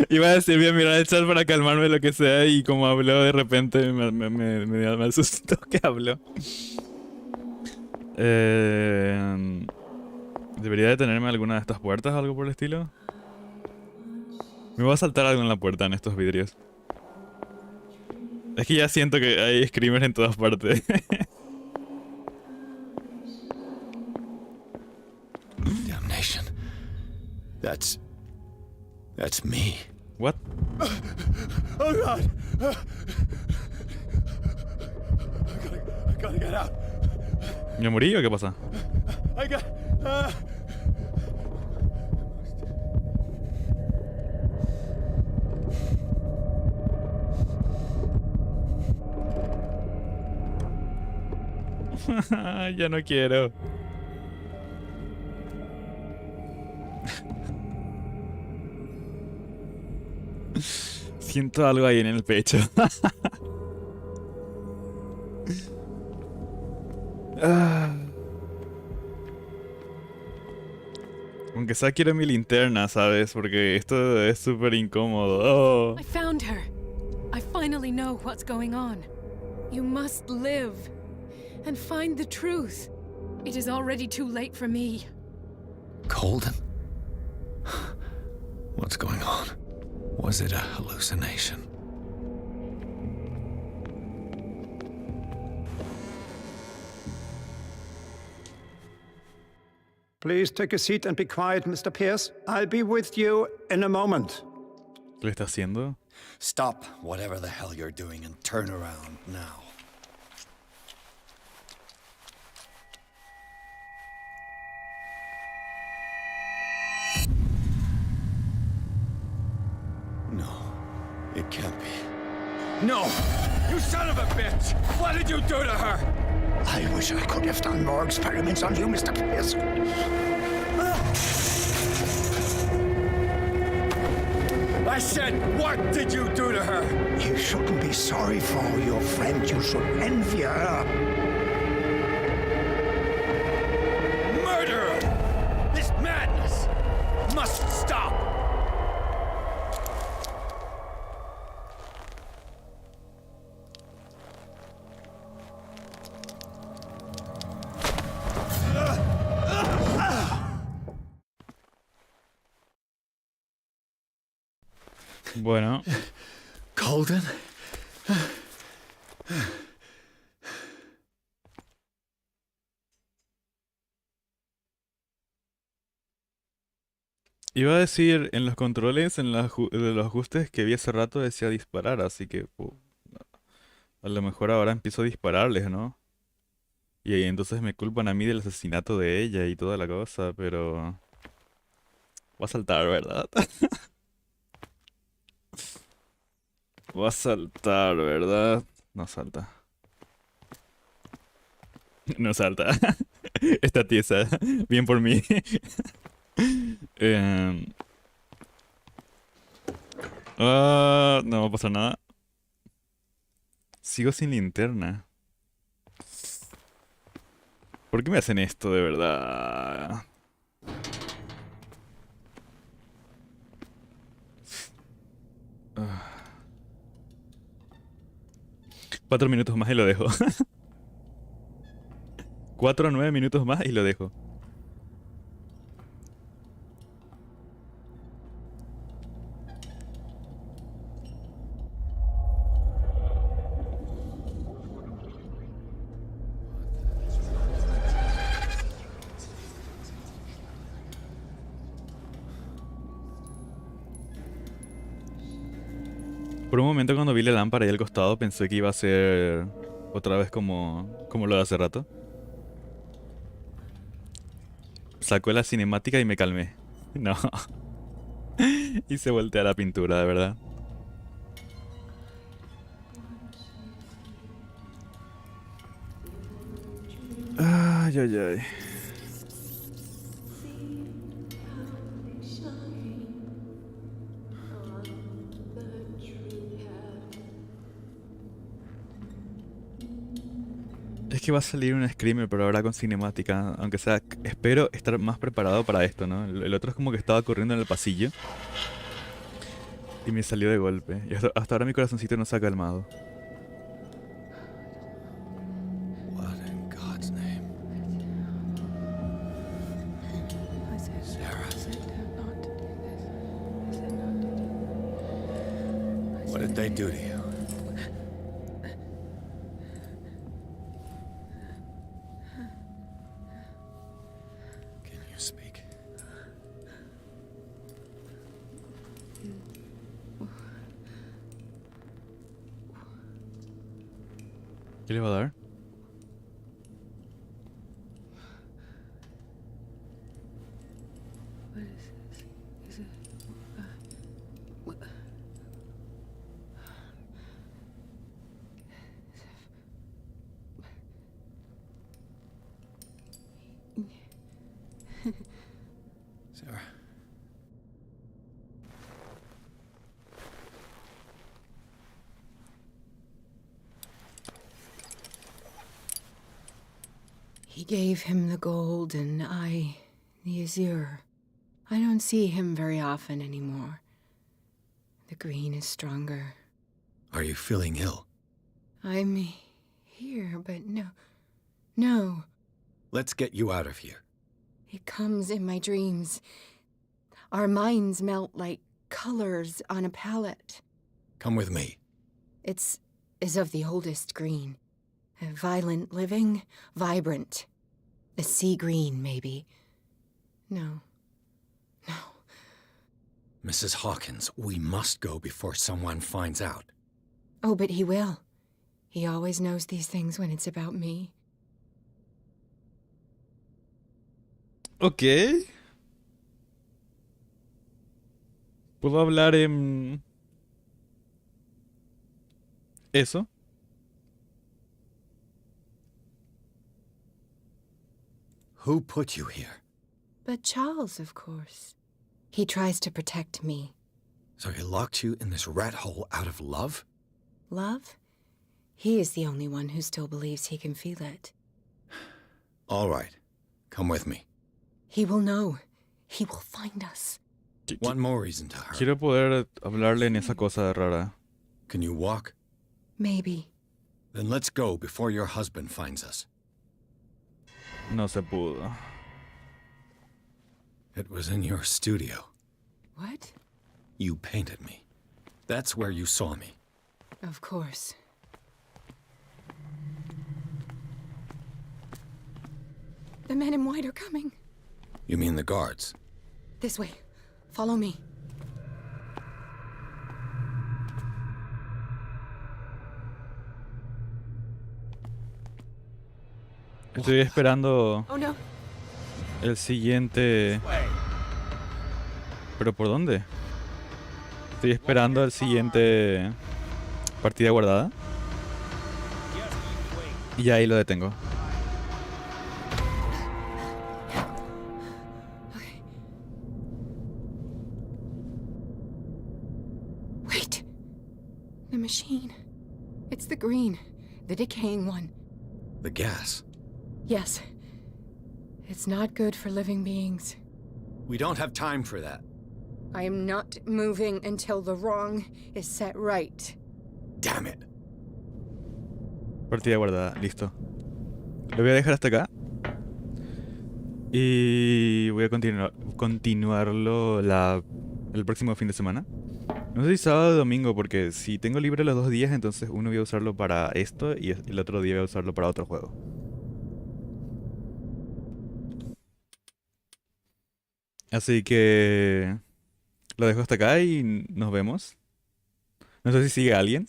Iba a decir, voy a mirar el chat para calmarme lo que sea. Y como habló de repente, me asustó que habló. ¿Debería detenerme a alguna de estas puertas o algo por el estilo? Me voy a saltar algo en la puerta en estos vidrios. Es que ya siento que hay screamers en todas partes. Damnation. That's me. What? Oh God! I gotta get out. ¿Me morí o qué pasa? I got. Ya no quiero. Siento algo ahí en el pecho. Aunque sea quiero mi linterna, ¿sabes? Porque esto es súper incómodo. Oh. I found her. I finally know what's going on. You must live and find the truth. It is already too late for me. Colden? What's going on? Was it a hallucination? Please take a seat and be quiet, Mr. Pierce. I'll be with you in a moment. ¿Qué le está haciendo? Stop whatever the hell you're doing and turn around now. No, it can't be. No! You son of a bitch! What did you do to her? I wish I could have done more experiments on you, Mr. Pierce. I said, what did you do to her? You shouldn't be sorry for your friend. You should envy her. Murderer! This madness must stop! Bueno. Colden? Iba a decir en los controles, en de los ajustes que vi hace rato decía disparar, así que a lo mejor ahora empiezo a dispararles, ¿no? Y ahí entonces me culpan a mí del asesinato de ella y toda la cosa, pero... Voy a saltar, ¿verdad? Voy a saltar, ¿verdad? No salta. No salta. Está tiesa. Bien por mí. No va a pasar nada. Sigo sin linterna. ¿Por qué me hacen esto de verdad? Ah. 4 minutos más y lo dejo. 4 o 9 minutos más y lo dejo. Por un momento cuando vi la lámpara ahí al costado pensé que iba a ser otra vez como lo de hace rato. Sacó la cinemática y me calmé. No. Y se voltea la pintura, de verdad. Ay, ay, ay. Es que va a salir un screamer, pero ahora con cinemática. Aunque sea, espero estar más preparado para esto, ¿no? El otro es como que estaba corriendo en el pasillo. Y me salió de golpe. Y hasta ahora mi corazoncito no se ha calmado. What in God's name? Sarah. What did they do to you? Can you speak? ¿Qué le va a dar? Sarah. He gave him the gold and I the azure. I don't see him very often anymore. The green is stronger. Are you feeling ill? I'm here, but no. Let's get you out of here. It comes in my dreams. Our minds melt like colors on a palette. Come with me. It's of the oldest green. Violent living, vibrant. A sea green, maybe. No. Mrs. Hawkins, we must go before someone finds out. Oh, but he will. He always knows these things when it's about me. Ok. ¿Puedo hablar en eso? Who put you here? But Charles, of course. He tries to protect me. So he locked you in this rat hole out of love? Love? He is the only one who still believes he can feel it. All right. Come with me. He will know. He will find us. One more reason to hurry. Quiero poder hablarle en esa cosa rara. Can you walk? Maybe. Then let's go before your husband finds us. No se pudo. It was in your studio. What? You painted me. That's where you saw me. Of course. The men in white are coming. You mean the guards? This way. Follow me. Estoy esperando Oh no. el siguiente... ¿Pero por dónde? Estoy esperando el siguiente partida guardada. Y ahí lo detengo. Wait. The machine. It's the green. The decaying one. The gas. Yes. It's not good for living beings. We don't have time for that. I am not moving until the wrong is set right. Damn it. Partida guardada, listo. Lo voy a dejar hasta acá. Y voy a continuarlo el próximo fin de semana. No sé si sábado o domingo, porque si tengo libre los 2 días, entonces uno voy a usarlo para esto y el otro día voy a usarlo para otro juego. Así que lo dejo hasta acá y nos vemos No sé si sigue alguien.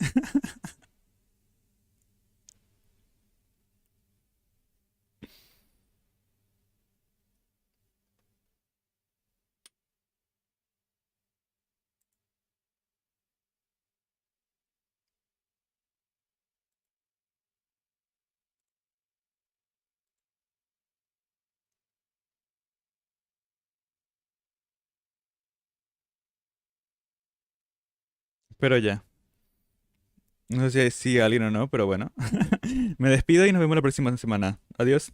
Pero ya. No sé si sigue alguien o no, pero bueno. Me despido y nos vemos la próxima semana. Adiós.